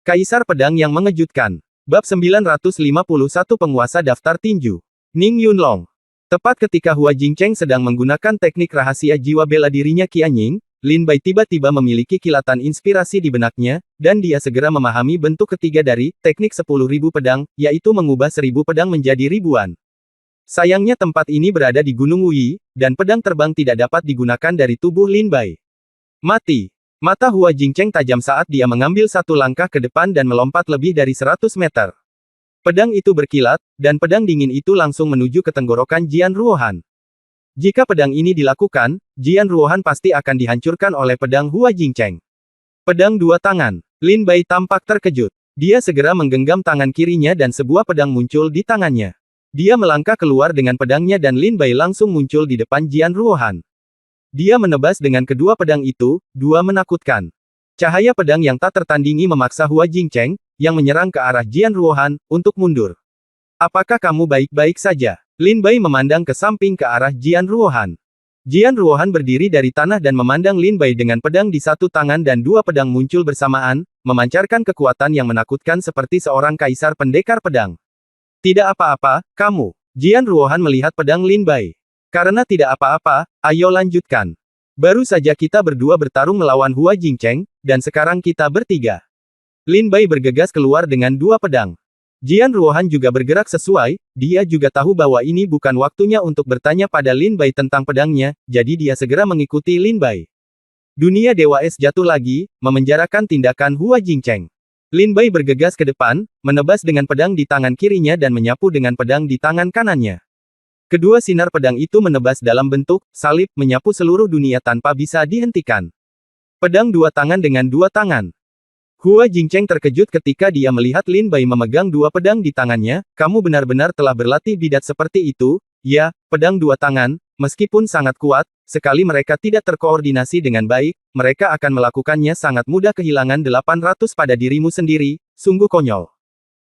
Kaisar Pedang yang Mengejutkan. Bab 951 Penguasa Daftar Tinju. Ning Yunlong. Tepat ketika Hua Jingcheng sedang menggunakan teknik rahasia jiwa bela dirinya Qianying, Lin Bai tiba-tiba memiliki kilatan inspirasi di benaknya, dan dia segera memahami bentuk ketiga dari teknik 10.000 pedang, yaitu mengubah 1.000 pedang menjadi ribuan. Sayangnya tempat ini berada di Gunung Wuyi, dan pedang terbang tidak dapat digunakan dari tubuh Lin Bai. Mati. Mata Hua Jingcheng tajam saat dia mengambil satu langkah ke depan dan melompat lebih dari 100 meter. Pedang itu berkilat, dan pedang dingin itu langsung menuju ke tenggorokan Jian Ruohan. Jika pedang ini dilakukan, Jian Ruohan pasti akan dihancurkan oleh pedang Hua Jingcheng. Pedang dua tangan. Lin Bai tampak terkejut. Dia segera menggenggam tangan kirinya dan sebuah pedang muncul di tangannya. Dia melangkah keluar dengan pedangnya dan Lin Bai langsung muncul di depan Jian Ruohan. Dia menebas dengan kedua pedang itu, dua menakutkan. Cahaya pedang yang tak tertandingi memaksa Hua Jingcheng, yang menyerang ke arah Jian Ruohan, untuk mundur. Apakah kamu baik-baik saja? Lin Bai memandang ke samping ke arah Jian Ruohan. Jian Ruohan berdiri dari tanah dan memandang Lin Bai dengan pedang di satu tangan dan dua pedang muncul bersamaan, memancarkan kekuatan yang menakutkan seperti seorang kaisar pendekar pedang. Tidak apa-apa, kamu. Jian Ruohan melihat pedang Lin Bai. Karena tidak apa-apa, ayo lanjutkan. Baru saja kita berdua bertarung melawan Hua Jingcheng, dan sekarang kita bertiga. Lin Bai bergegas keluar dengan dua pedang. Jian Ruohan juga bergerak sesuai, dia juga tahu bahwa ini bukan waktunya untuk bertanya pada Lin Bai tentang pedangnya, jadi dia segera mengikuti Lin Bai. Dunia Dewa Es jatuh lagi, memenjarakan tindakan Hua Jingcheng. Lin Bai bergegas ke depan, menebas dengan pedang di tangan kirinya dan menyapu dengan pedang di tangan kanannya. Kedua sinar pedang itu menebas dalam bentuk salib, menyapu seluruh dunia tanpa bisa dihentikan. Pedang dua tangan dengan dua tangan. Hua Jingcheng terkejut ketika dia melihat Lin Bai memegang dua pedang di tangannya. Kamu benar-benar telah berlatih bidat seperti itu, ya, pedang dua tangan, meskipun sangat kuat, sekali mereka tidak terkoordinasi dengan baik, mereka akan melakukannya sangat mudah kehilangan 800 pada dirimu sendiri, sungguh konyol.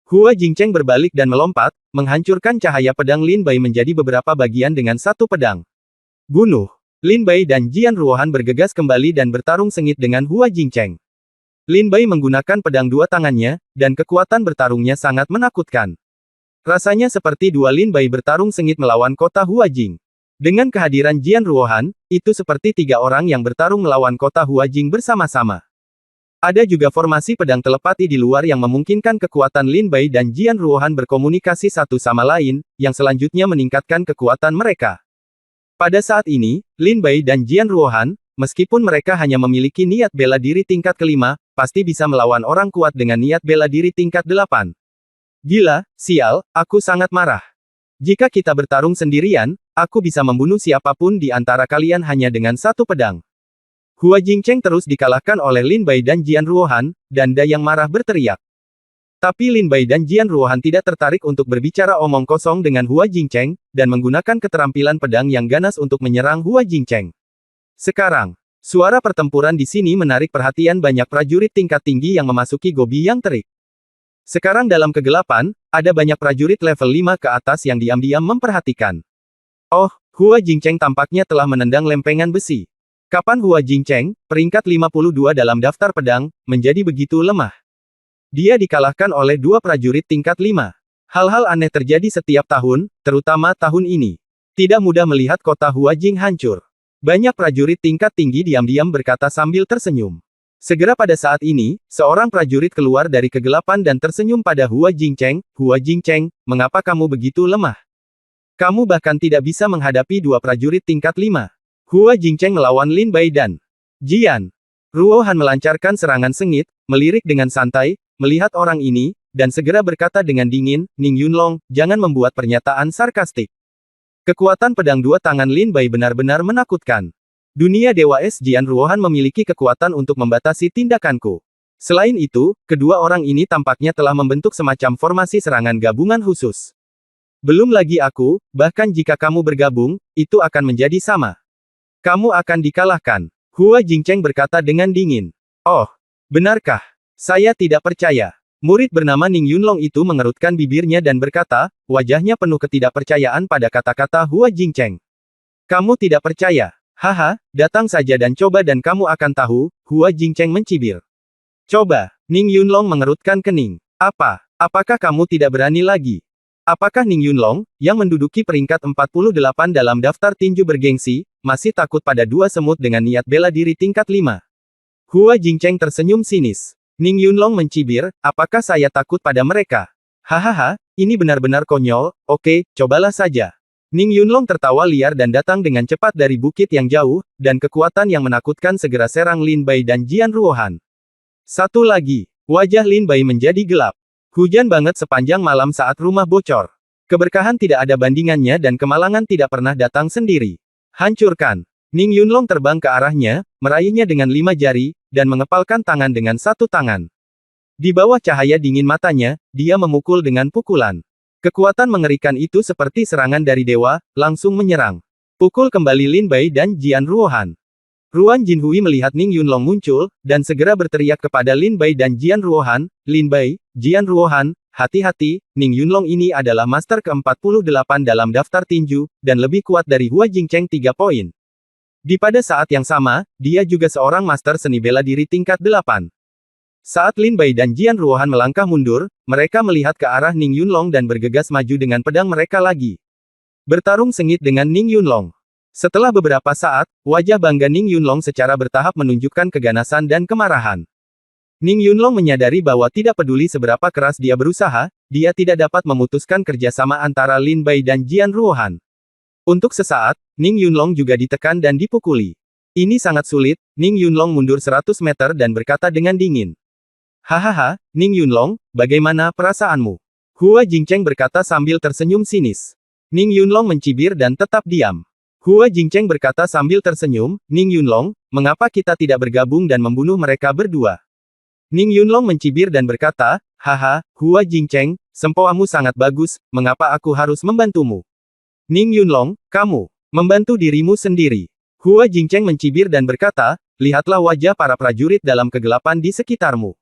Hua Jingcheng berbalik dan melompat, menghancurkan cahaya pedang Lin Bai menjadi beberapa bagian dengan satu pedang. Bunuh! Lin Bai dan Jian Ruohan bergegas kembali dan bertarung sengit dengan Hua Jingcheng. Lin Bai menggunakan pedang dua tangannya, dan kekuatan bertarungnya sangat menakutkan. Rasanya seperti dua Lin Bai bertarung sengit melawan kota Hua Jing. Dengan kehadiran Jian Ruohan, itu seperti tiga orang yang bertarung melawan kota Hua Jing bersama-sama. Ada juga formasi pedang telepati di luar yang memungkinkan kekuatan Lin Bai dan Jian Ruohan berkomunikasi satu sama lain, yang selanjutnya meningkatkan kekuatan mereka. Pada saat ini, Lin Bai dan Jian Ruohan, meskipun mereka hanya memiliki niat bela diri tingkat kelima, pasti bisa melawan orang kuat dengan niat bela diri tingkat 8. Gila, sial, aku sangat marah. Jika kita bertarung sendirian, aku bisa membunuh siapapun di antara kalian hanya dengan satu pedang. Hua Jingcheng terus dikalahkan oleh Lin Bai dan Jian Ruohan, dan Da yang marah berteriak. Tapi Lin Bai dan Jian Ruohan tidak tertarik untuk berbicara omong kosong dengan Hua Jingcheng, dan menggunakan keterampilan pedang yang ganas untuk menyerang Hua Jingcheng. Sekarang, suara pertempuran di sini menarik perhatian banyak prajurit tingkat tinggi yang memasuki gobi yang terik. Sekarang dalam kegelapan, ada banyak prajurit level 5 ke atas yang diam-diam memperhatikan. Oh, Hua Jingcheng tampaknya telah menendang lempengan besi. Kapan Hua Jingcheng, peringkat 52 dalam daftar pedang, menjadi begitu lemah? Dia dikalahkan oleh dua prajurit tingkat 5. Hal-hal aneh terjadi setiap tahun, terutama tahun ini. Tidak mudah melihat kota Hua Jing hancur. Banyak prajurit tingkat tinggi diam-diam berkata sambil tersenyum. Segera pada saat ini, seorang prajurit keluar dari kegelapan dan tersenyum pada Hua Jingcheng. Hua Jingcheng, mengapa kamu begitu lemah? Kamu bahkan tidak bisa menghadapi dua prajurit tingkat 5. Hua Jingcheng melawan Lin Bai dan Jian Ruohan melancarkan serangan sengit, melirik dengan santai, melihat orang ini, dan segera berkata dengan dingin, Ning Yunlong, jangan membuat pernyataan sarkastik. Kekuatan pedang dua tangan Lin Bai benar-benar menakutkan. Dunia Dewa Es Jian Ruohan memiliki kekuatan untuk membatasi tindakanku. Selain itu, kedua orang ini tampaknya telah membentuk semacam formasi serangan gabungan khusus. Belum lagi aku, bahkan jika kamu bergabung, itu akan menjadi sama. Kamu akan dikalahkan. Hua Jingcheng berkata dengan dingin. Oh, benarkah? Saya tidak percaya. Murid bernama Ning Yunlong itu mengerutkan bibirnya dan berkata, wajahnya penuh ketidakpercayaan pada kata-kata Hua Jingcheng. Kamu tidak percaya? Haha, datang saja dan coba dan kamu akan tahu, Hua Jingcheng mencibir. Coba, Ning Yunlong mengerutkan kening. Apakah kamu tidak berani lagi? Apakah Ning Yunlong, yang menduduki peringkat 48 dalam daftar tinju bergengsi, masih takut pada dua semut dengan niat bela diri tingkat 5? Hua Jingcheng tersenyum sinis. Ning Yunlong mencibir, apakah saya takut pada mereka? Hahaha, ini benar-benar konyol, oke, cobalah saja. Ning Yunlong tertawa liar dan datang dengan cepat dari bukit yang jauh, dan kekuatan yang menakutkan segera serang Lin Bai dan Jian Ruohan. Satu lagi, wajah Lin Bai menjadi gelap. Hujan banget sepanjang malam saat rumah bocor. Keberkahan tidak ada bandingannya dan kemalangan tidak pernah datang sendiri. Hancurkan. Ning Yunlong terbang ke arahnya, meraihnya dengan 5 jari, dan mengepalkan tangan dengan satu tangan. Di bawah cahaya dingin matanya, dia memukul dengan pukulan. Kekuatan mengerikan itu seperti serangan dari dewa, langsung menyerang. Pukul kembali Lin Bai dan Jian Ruohan. Ruan Jinhui melihat Ning Yunlong muncul, dan segera berteriak kepada Lin Bai dan Jian Ruohan, Lin Bai, Jian Ruohan, hati-hati, Ning Yunlong ini adalah master ke-48 dalam daftar tinju, dan lebih kuat dari Hua Jingcheng 3 poin. Di pada saat yang sama, dia juga seorang master seni bela diri tingkat 8. Saat Lin Bai dan Jian Ruohan melangkah mundur, mereka melihat ke arah Ning Yunlong dan bergegas maju dengan pedang mereka lagi. Bertarung sengit dengan Ning Yunlong. Setelah beberapa saat, wajah bangga Ning Yunlong secara bertahap menunjukkan keganasan dan kemarahan. Ning Yunlong menyadari bahwa tidak peduli seberapa keras dia berusaha, dia tidak dapat memutuskan kerjasama antara Lin Bai dan Jian Ruohan. Untuk sesaat, Ning Yunlong juga ditekan dan dipukuli. Ini sangat sulit, Ning Yunlong mundur 100 meter dan berkata dengan dingin. Hahaha, Ning Yunlong, bagaimana perasaanmu? Hua Jingcheng berkata sambil tersenyum sinis. Ning Yunlong mencibir dan tetap diam. Hua Jingcheng berkata sambil tersenyum, Ning Yunlong, mengapa kita tidak bergabung dan membunuh mereka berdua? Ning Yunlong mencibir dan berkata, haha, Hua Jingcheng, sempoamu sangat bagus, mengapa aku harus membantumu? Ning Yunlong, kamu membantu dirimu sendiri. Hua Jingcheng mencibir dan berkata, lihatlah wajah para prajurit dalam kegelapan di sekitarmu.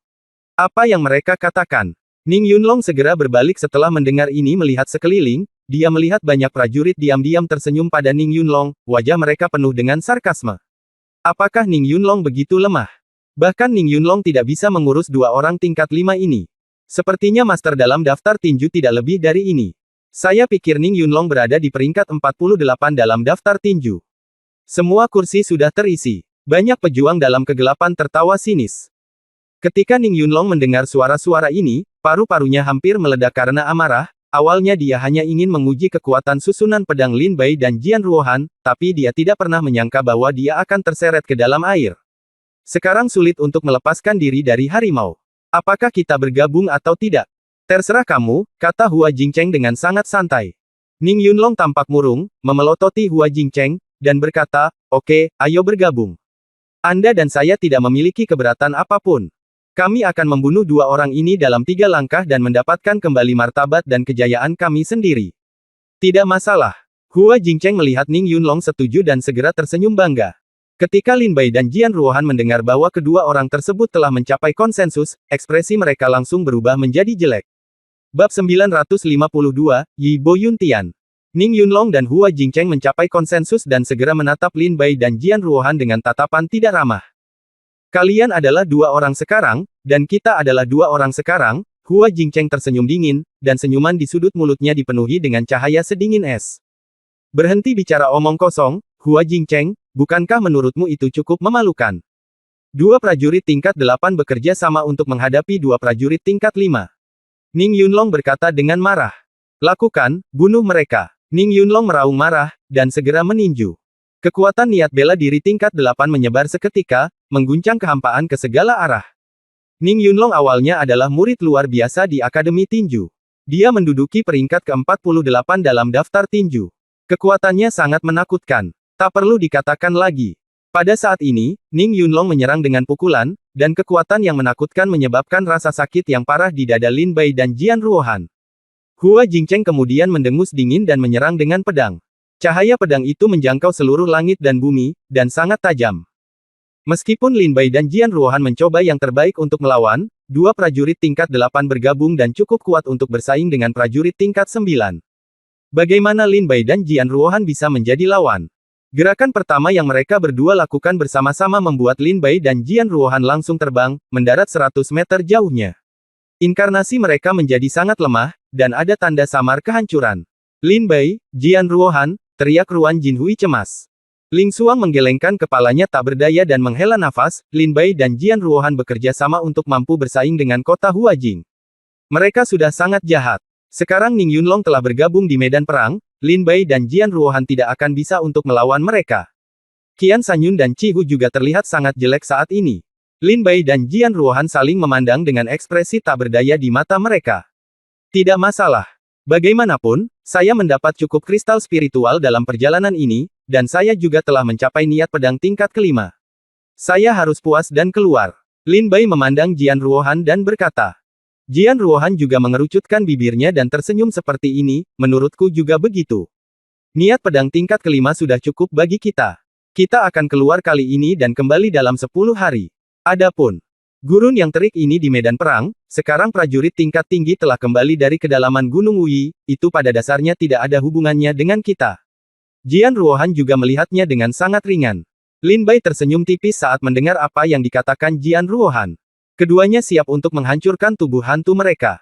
Apa yang mereka katakan? Ning Yunlong segera berbalik setelah mendengar ini melihat sekeliling, dia melihat banyak prajurit diam-diam tersenyum pada Ning Yunlong, wajah mereka penuh dengan sarkasme. Apakah Ning Yunlong begitu lemah? Bahkan Ning Yunlong tidak bisa mengurus dua orang tingkat 5 ini. Sepertinya master dalam daftar tinju tidak lebih dari ini. Saya pikir Ning Yunlong berada di peringkat 48 dalam daftar tinju. Semua kursi sudah terisi. Banyak pejuang dalam kegelapan tertawa sinis. Ketika Ning Yunlong mendengar suara-suara ini, paru-parunya hampir meledak karena amarah. Awalnya dia hanya ingin menguji kekuatan susunan pedang Lin Bai dan Jian Ruohan, tapi dia tidak pernah menyangka bahwa dia akan terseret ke dalam air. Sekarang sulit untuk melepaskan diri dari harimau. Apakah kita bergabung atau tidak? Terserah kamu, kata Hua Jingcheng dengan sangat santai. Ning Yunlong tampak murung, memelototi Hua Jingcheng, dan berkata, oke, ayo bergabung. Anda dan saya tidak memiliki keberatan apapun. Kami akan membunuh dua orang ini dalam 3 langkah dan mendapatkan kembali martabat dan kejayaan kami sendiri. Tidak masalah. Hua Jingcheng melihat Ning Yunlong setuju dan segera tersenyum bangga. Ketika Lin Bai dan Jian Ruohan mendengar bahwa kedua orang tersebut telah mencapai konsensus, ekspresi mereka langsung berubah menjadi jelek. Bab 952, Yi Bo Yun Tian. Ning Yunlong dan Hua Jingcheng mencapai konsensus dan segera menatap Lin Bai dan Jian Ruohan dengan tatapan tidak ramah. Kalian adalah dua orang sekarang, dan kita adalah dua orang sekarang. Hua Jingcheng tersenyum dingin, dan senyuman di sudut mulutnya dipenuhi dengan cahaya sedingin es. Berhenti bicara omong kosong, Hua Jingcheng, bukankah menurutmu itu cukup memalukan? Dua prajurit tingkat 8 bekerja sama untuk menghadapi dua prajurit tingkat 5. Ning Yunlong berkata dengan marah. Lakukan, bunuh mereka. Ning Yunlong meraung marah, dan segera meninju. Kekuatan niat bela diri tingkat 8 menyebar seketika, mengguncang kehampaan ke segala arah. Ning Yunlong awalnya adalah murid luar biasa di Akademi Tinju. Dia menduduki peringkat ke-48 dalam daftar tinju. Kekuatannya sangat menakutkan. Tak perlu dikatakan lagi. Pada saat ini, Ning Yunlong menyerang dengan pukulan, dan kekuatan yang menakutkan menyebabkan rasa sakit yang parah di dada Lin Bai dan Jian Ruohan. Hua Jingcheng kemudian mendengus dingin dan menyerang dengan pedang. Cahaya pedang itu menjangkau seluruh langit dan bumi, dan sangat tajam. Meskipun Lin Bai dan Jian Ruohan mencoba yang terbaik untuk melawan, dua prajurit tingkat 8 bergabung dan cukup kuat untuk bersaing dengan prajurit tingkat 9. Bagaimana Lin Bai dan Jian Ruohan bisa menjadi lawan? Gerakan pertama yang mereka berdua lakukan bersama-sama membuat Lin Bai dan Jian Ruohan langsung terbang, mendarat 100 meter jauhnya. Inkarnasi mereka menjadi sangat lemah, dan ada tanda samar kehancuran. Lin Bai, Jian Ruohan, teriak Ruan Jinhui cemas. Ling Xuang menggelengkan kepalanya tak berdaya dan menghela nafas. Lin Bai dan Jian Ruohan bekerja sama untuk mampu bersaing dengan kota Huajing. Mereka sudah sangat jahat. Sekarang Ning Yunlong telah bergabung di medan perang, Lin Bai dan Jian Ruohan tidak akan bisa untuk melawan mereka. Qian Sanyun dan Chi Hu juga terlihat sangat jelek saat ini. Lin Bai dan Jian Ruohan saling memandang dengan ekspresi tak berdaya di mata mereka. Tidak masalah. Bagaimanapun, saya mendapat cukup kristal spiritual dalam perjalanan ini, dan saya juga telah mencapai niat pedang tingkat kelima. Saya harus puas dan keluar. Lin Bai memandang Jian Ruohan dan berkata. Jian Ruohan juga mengerucutkan bibirnya dan tersenyum seperti ini, menurutku juga begitu. Niat pedang tingkat kelima sudah cukup bagi kita. Kita akan keluar kali ini dan kembali dalam 10 hari. Adapun gurun yang terik ini di medan perang, sekarang prajurit tingkat tinggi telah kembali dari kedalaman Gunung Wuyi, itu pada dasarnya tidak ada hubungannya dengan kita. Jian Ruohan juga melihatnya dengan sangat ringan. Lin Bai tersenyum tipis saat mendengar apa yang dikatakan Jian Ruohan. Keduanya siap untuk menghancurkan tubuh hantu mereka.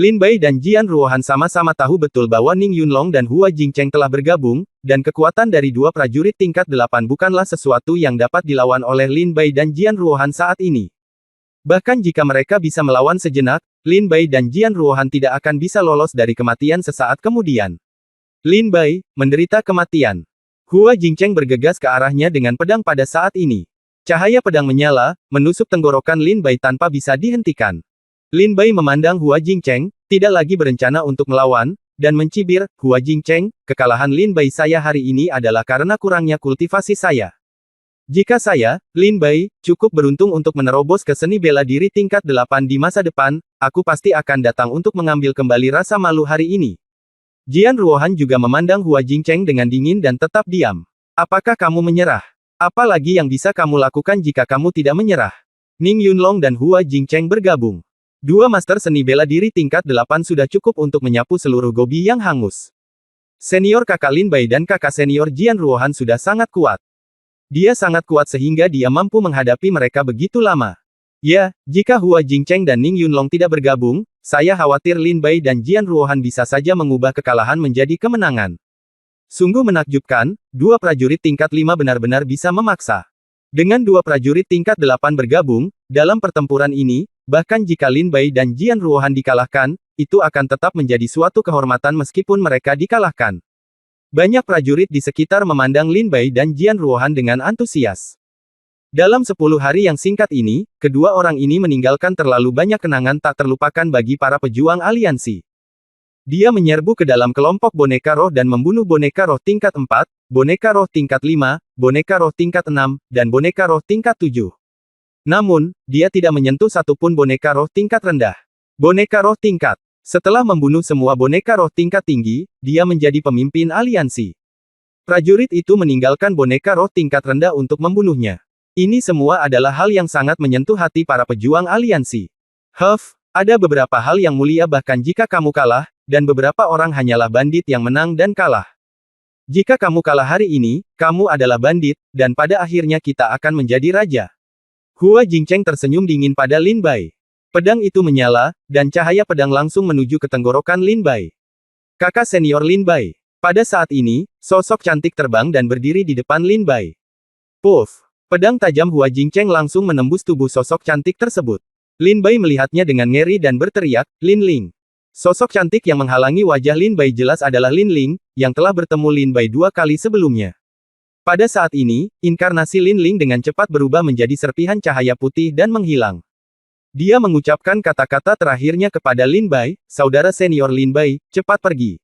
Lin Bai dan Jian Ruohan sama-sama tahu betul bahwa Ning Yunlong dan Hua Jingcheng telah bergabung, dan kekuatan dari dua prajurit tingkat 8 bukanlah sesuatu yang dapat dilawan oleh Lin Bai dan Jian Ruohan saat ini. Bahkan jika mereka bisa melawan sejenak, Lin Bai dan Jian Ruohan tidak akan bisa lolos dari kematian sesaat kemudian. Lin Bai, menderita kematian. Hua Jingcheng bergegas ke arahnya dengan pedang pada saat ini. Cahaya pedang menyala, menusuk tenggorokan Lin Bai tanpa bisa dihentikan. Lin Bai memandang Hua Jingcheng, tidak lagi berencana untuk melawan, dan mencibir, Hua Jingcheng, kekalahan Lin Bai saya hari ini adalah karena kurangnya kultivasi saya. Jika saya, Lin Bai, cukup beruntung untuk menerobos ke seni bela diri tingkat 8 di masa depan, aku pasti akan datang untuk mengambil kembali rasa malu hari ini. Jian Ruohan juga memandang Hua Jingcheng dengan dingin dan tetap diam. Apakah kamu menyerah? Apa lagi yang bisa kamu lakukan jika kamu tidak menyerah? Ning Yunlong dan Hua Jingcheng bergabung. Dua master seni bela diri tingkat 8 sudah cukup untuk menyapu seluruh gobi yang hangus. Senior kakak Lin Bai dan kakak senior Jian Ruohan sudah sangat kuat. Dia sangat kuat sehingga dia mampu menghadapi mereka begitu lama. Ya, jika Hua Jingcheng dan Ning Yunlong tidak bergabung, saya khawatir Lin Bai dan Jian Ruohan bisa saja mengubah kekalahan menjadi kemenangan. Sungguh menakjubkan, dua prajurit tingkat 5 benar-benar bisa memaksa. Dengan dua prajurit tingkat 8 bergabung, dalam pertempuran ini, bahkan jika Lin Bai dan Jian Ruohan dikalahkan, itu akan tetap menjadi suatu kehormatan meskipun mereka dikalahkan. Banyak prajurit di sekitar memandang Lin Bai dan Jian Ruohan dengan antusias. Dalam 10 hari yang singkat ini, kedua orang ini meninggalkan terlalu banyak kenangan tak terlupakan bagi para pejuang aliansi. Dia menyerbu ke dalam kelompok boneka roh dan membunuh boneka roh tingkat 4, boneka roh tingkat 5, boneka roh tingkat 6, dan boneka roh tingkat 7. Namun, dia tidak menyentuh satupun boneka roh tingkat rendah. Boneka roh tingkat. Setelah membunuh semua boneka roh tingkat tinggi, dia menjadi pemimpin aliansi. Prajurit itu meninggalkan boneka roh tingkat rendah untuk membunuhnya. Ini semua adalah hal yang sangat menyentuh hati para pejuang aliansi. Ada beberapa hal yang mulia bahkan jika kamu kalah, dan beberapa orang hanyalah bandit yang menang dan kalah. Jika kamu kalah hari ini, kamu adalah bandit, dan pada akhirnya kita akan menjadi raja. Hua Jingcheng tersenyum dingin pada Lin Bai. Pedang itu menyala, dan cahaya pedang langsung menuju ke tenggorokan Lin Bai. Kakak senior Lin Bai. Pada saat ini, sosok cantik terbang dan berdiri di depan Lin Bai. Puff! Pedang tajam Hua Jingcheng langsung menembus tubuh sosok cantik tersebut. Lin Bai melihatnya dengan ngeri dan berteriak, Lin Ling. Sosok cantik yang menghalangi wajah Lin Bai jelas adalah Lin Ling, yang telah bertemu Lin Bai 2 kali sebelumnya. Pada saat ini, inkarnasi Lin Ling dengan cepat berubah menjadi serpihan cahaya putih dan menghilang. Dia mengucapkan kata-kata terakhirnya kepada Lin Bai, saudara senior Lin Bai, cepat pergi.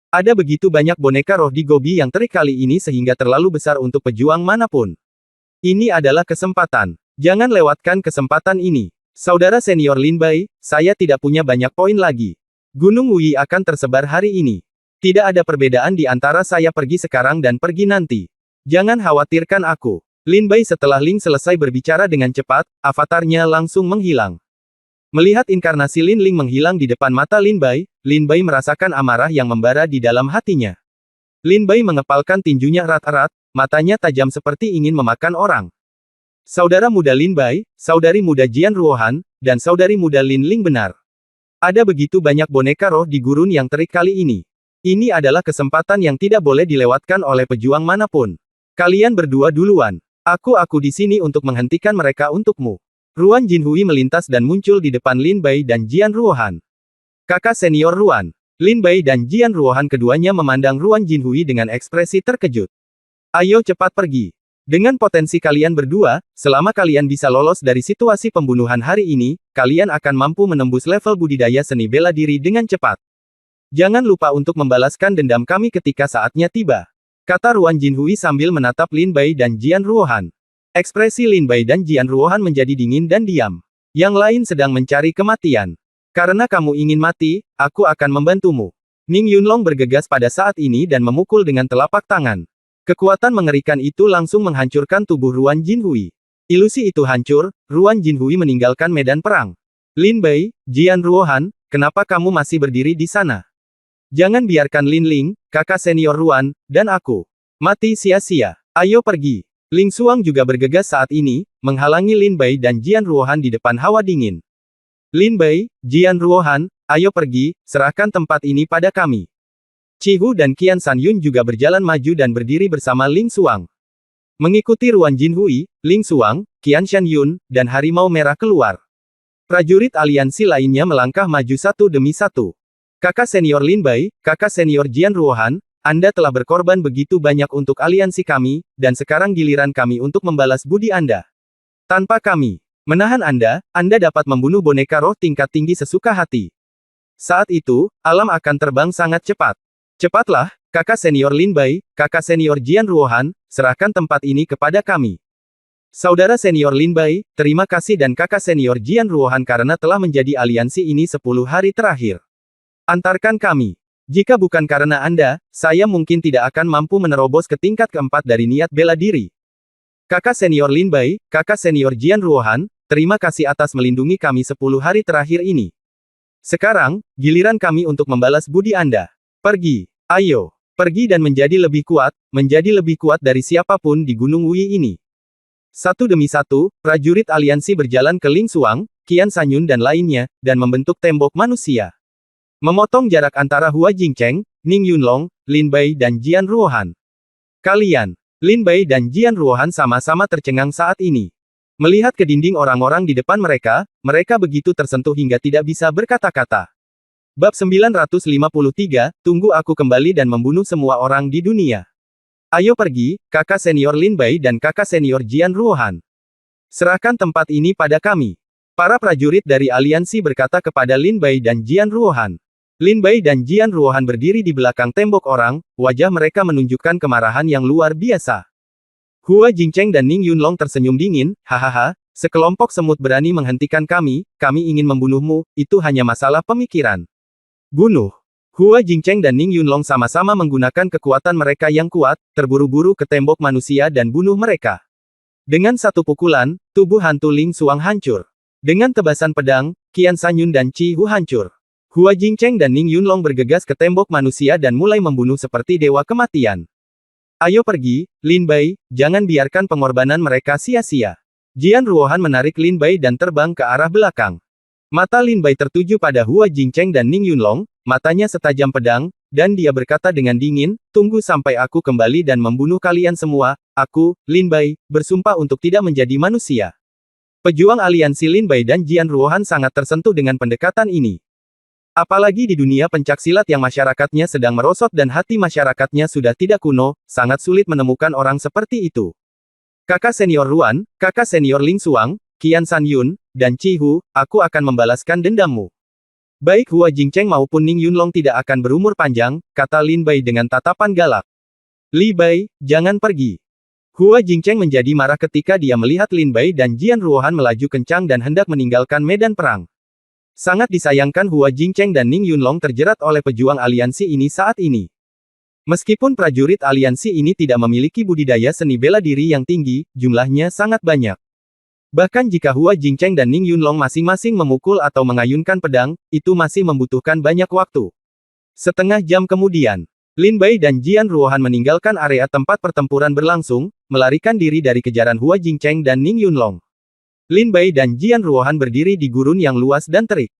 Ada begitu banyak boneka roh di gobi yang terik kali ini sehingga terlalu besar untuk pejuang manapun. Ini adalah kesempatan. Jangan lewatkan kesempatan ini. Saudara senior Lin Bai, saya tidak punya banyak poin lagi. Gunung Wuyi akan tersebar hari ini. Tidak ada perbedaan di antara saya pergi sekarang dan pergi nanti. Jangan khawatirkan aku. Lin Bai setelah Ling selesai berbicara dengan cepat, avatarnya langsung menghilang. Melihat inkarnasi Lin Ling menghilang di depan mata Lin Bai merasakan amarah yang membara di dalam hatinya. Lin Bai mengepalkan tinjunya erat-erat, matanya tajam seperti ingin memakan orang. Saudara muda Lin Bai, saudari muda Jian Ruohan, dan saudari muda Lin Ling benar. Ada begitu banyak boneka roh di gurun yang terik kali ini. Ini adalah kesempatan yang tidak boleh dilewatkan oleh pejuang manapun. Kalian berdua duluan. Aku di sini untuk menghentikan mereka untukmu. Ruan Jinhui melintas dan muncul di depan Lin Bai dan Jian Ruohan. Kakak senior Ruan. Lin Bai dan Jian Ruohan keduanya memandang Ruan Jinhui dengan ekspresi terkejut. Ayo cepat pergi. Dengan potensi kalian berdua, selama kalian bisa lolos dari situasi pembunuhan hari ini, kalian akan mampu menembus level budidaya seni bela diri dengan cepat. Jangan lupa untuk membalaskan dendam kami ketika saatnya tiba. Kata Ruan Jinhui sambil menatap Lin Bai dan Jian Ruohan. Ekspresi Lin Bai dan Jian Ruohan menjadi dingin dan diam. Yang lain sedang mencari kematian. Karena kamu ingin mati, aku akan membantumu. Ning Yunlong bergegas pada saat ini dan memukul dengan telapak tangan. Kekuatan mengerikan itu langsung menghancurkan tubuh Ruan Jinhui. Ilusi itu hancur, Ruan Jinhui meninggalkan medan perang. Lin Bai, Jian Ruohan, kenapa kamu masih berdiri di sana? Jangan biarkan Lin Ling, kakak senior Ruan, dan aku mati sia-sia. Ayo pergi. Ling Xuang juga bergegas saat ini, menghalangi Lin Bai dan Jian Ruohan di depan hawa dingin. Lin Bai, Jian Ruohan, ayo pergi, serahkan tempat ini pada kami. Qihu dan Qian Sanyun juga berjalan maju dan berdiri bersama Ling Xuang. Mengikuti Ruan Jinhui, Ling Xuang, Qian Sanyun, dan Harimau Merah keluar. Prajurit aliansi lainnya melangkah maju satu demi satu. Kakak senior Lin Bai, kakak senior Jian Ruohan, Anda telah berkorban begitu banyak untuk aliansi kami, dan sekarang giliran kami untuk membalas budi Anda. Tanpa kami menahan Anda dapat membunuh boneka roh tingkat tinggi sesuka hati. Saat itu, alam akan terbang sangat cepat. Cepatlah, kakak senior Lin Bai, kakak senior Jian Ruohan, serahkan tempat ini kepada kami. Saudara senior Lin Bai, terima kasih dan kakak senior Jian Ruohan karena telah menjadi aliansi ini 10 hari terakhir. Antarkan kami. Jika bukan karena Anda, saya mungkin tidak akan mampu menerobos ke tingkat keempat dari niat bela diri. Kakak senior Lin Bai, kakak senior Jian Ruohan, terima kasih atas melindungi kami 10 hari terakhir ini. Sekarang, giliran kami untuk membalas budi Anda. Pergi. Ayo. Pergi dan menjadi lebih kuat dari siapapun di Gunung Wui ini. Satu demi satu, prajurit aliansi berjalan ke Ling Xuang, Qian Sanyun dan lainnya, dan membentuk tembok manusia. Memotong jarak antara Hua Jingcheng, Ning Yunlong, Lin Bai dan Jian Ruohan. Kalian, Lin Bai dan Jian Ruohan sama-sama tercengang saat ini. Melihat ke dinding orang-orang di depan mereka, mereka begitu tersentuh hingga tidak bisa berkata-kata. Bab 953, tunggu aku kembali dan membunuh semua orang di dunia. Ayo pergi, kakak senior Lin Bai dan kakak senior Jian Ruohan. Serahkan tempat ini pada kami. Para prajurit dari aliansi berkata kepada Lin Bai dan Jian Ruohan. Lin Bai dan Jian Ruohan berdiri di belakang tembok orang, wajah mereka menunjukkan kemarahan yang luar biasa. Hua Jingcheng dan Ning Yunlong tersenyum dingin, hahaha, sekelompok semut berani menghentikan kami ingin membunuhmu, itu hanya masalah pemikiran. Bunuh. Hua Jingcheng dan Ning Yunlong sama-sama menggunakan kekuatan mereka yang kuat, terburu-buru ke tembok manusia dan bunuh mereka. Dengan satu pukulan, tubuh hantu Ling Xuang hancur. Dengan tebasan pedang, Qian Sanyun dan Qihu hancur. Hua Jingcheng dan Ning Yunlong bergegas ke tembok manusia dan mulai membunuh seperti dewa kematian. Ayo pergi, Lin Bai, jangan biarkan pengorbanan mereka sia-sia. Jian Ruohan menarik Lin Bai dan terbang ke arah belakang. Mata Lin Bai tertuju pada Hua Jingcheng dan Ning Yunlong, matanya setajam pedang, dan dia berkata dengan dingin, tunggu sampai aku kembali dan membunuh kalian semua, aku, Lin Bai, bersumpah untuk tidak menjadi manusia. Pejuang aliansi Lin Bai dan Jian Ruohan sangat tersentuh dengan pendekatan ini. Apalagi di dunia pencaksilat yang masyarakatnya sedang merosot dan hati masyarakatnya sudah tidak kuno, sangat sulit menemukan orang seperti itu. Kakak senior Ruan, kakak senior Ling Xuang, Qian Sanyun, dan Qihu, aku akan membalaskan dendammu. Baik Hua Jingcheng maupun Ning Yunlong tidak akan berumur panjang, kata Lin Bai dengan tatapan galak. Li Bai, jangan pergi. Hua Jingcheng menjadi marah ketika dia melihat Lin Bai dan Jian Ruohan melaju kencang dan hendak meninggalkan medan perang. Sangat disayangkan Hua Jingcheng dan Ning Yunlong terjerat oleh pejuang aliansi ini saat ini. Meskipun prajurit aliansi ini tidak memiliki budidaya seni bela diri yang tinggi, jumlahnya sangat banyak. Bahkan jika Hua Jingcheng dan Ning Yunlong masing-masing memukul atau mengayunkan pedang, itu masih membutuhkan banyak waktu. Setengah jam kemudian, Lin Bai dan Jian Ruohan meninggalkan area tempat pertempuran berlangsung, melarikan diri dari kejaran Hua Jingcheng dan Ning Yunlong. Lin Bai dan Jian Ruohan berdiri di gurun yang luas dan terik.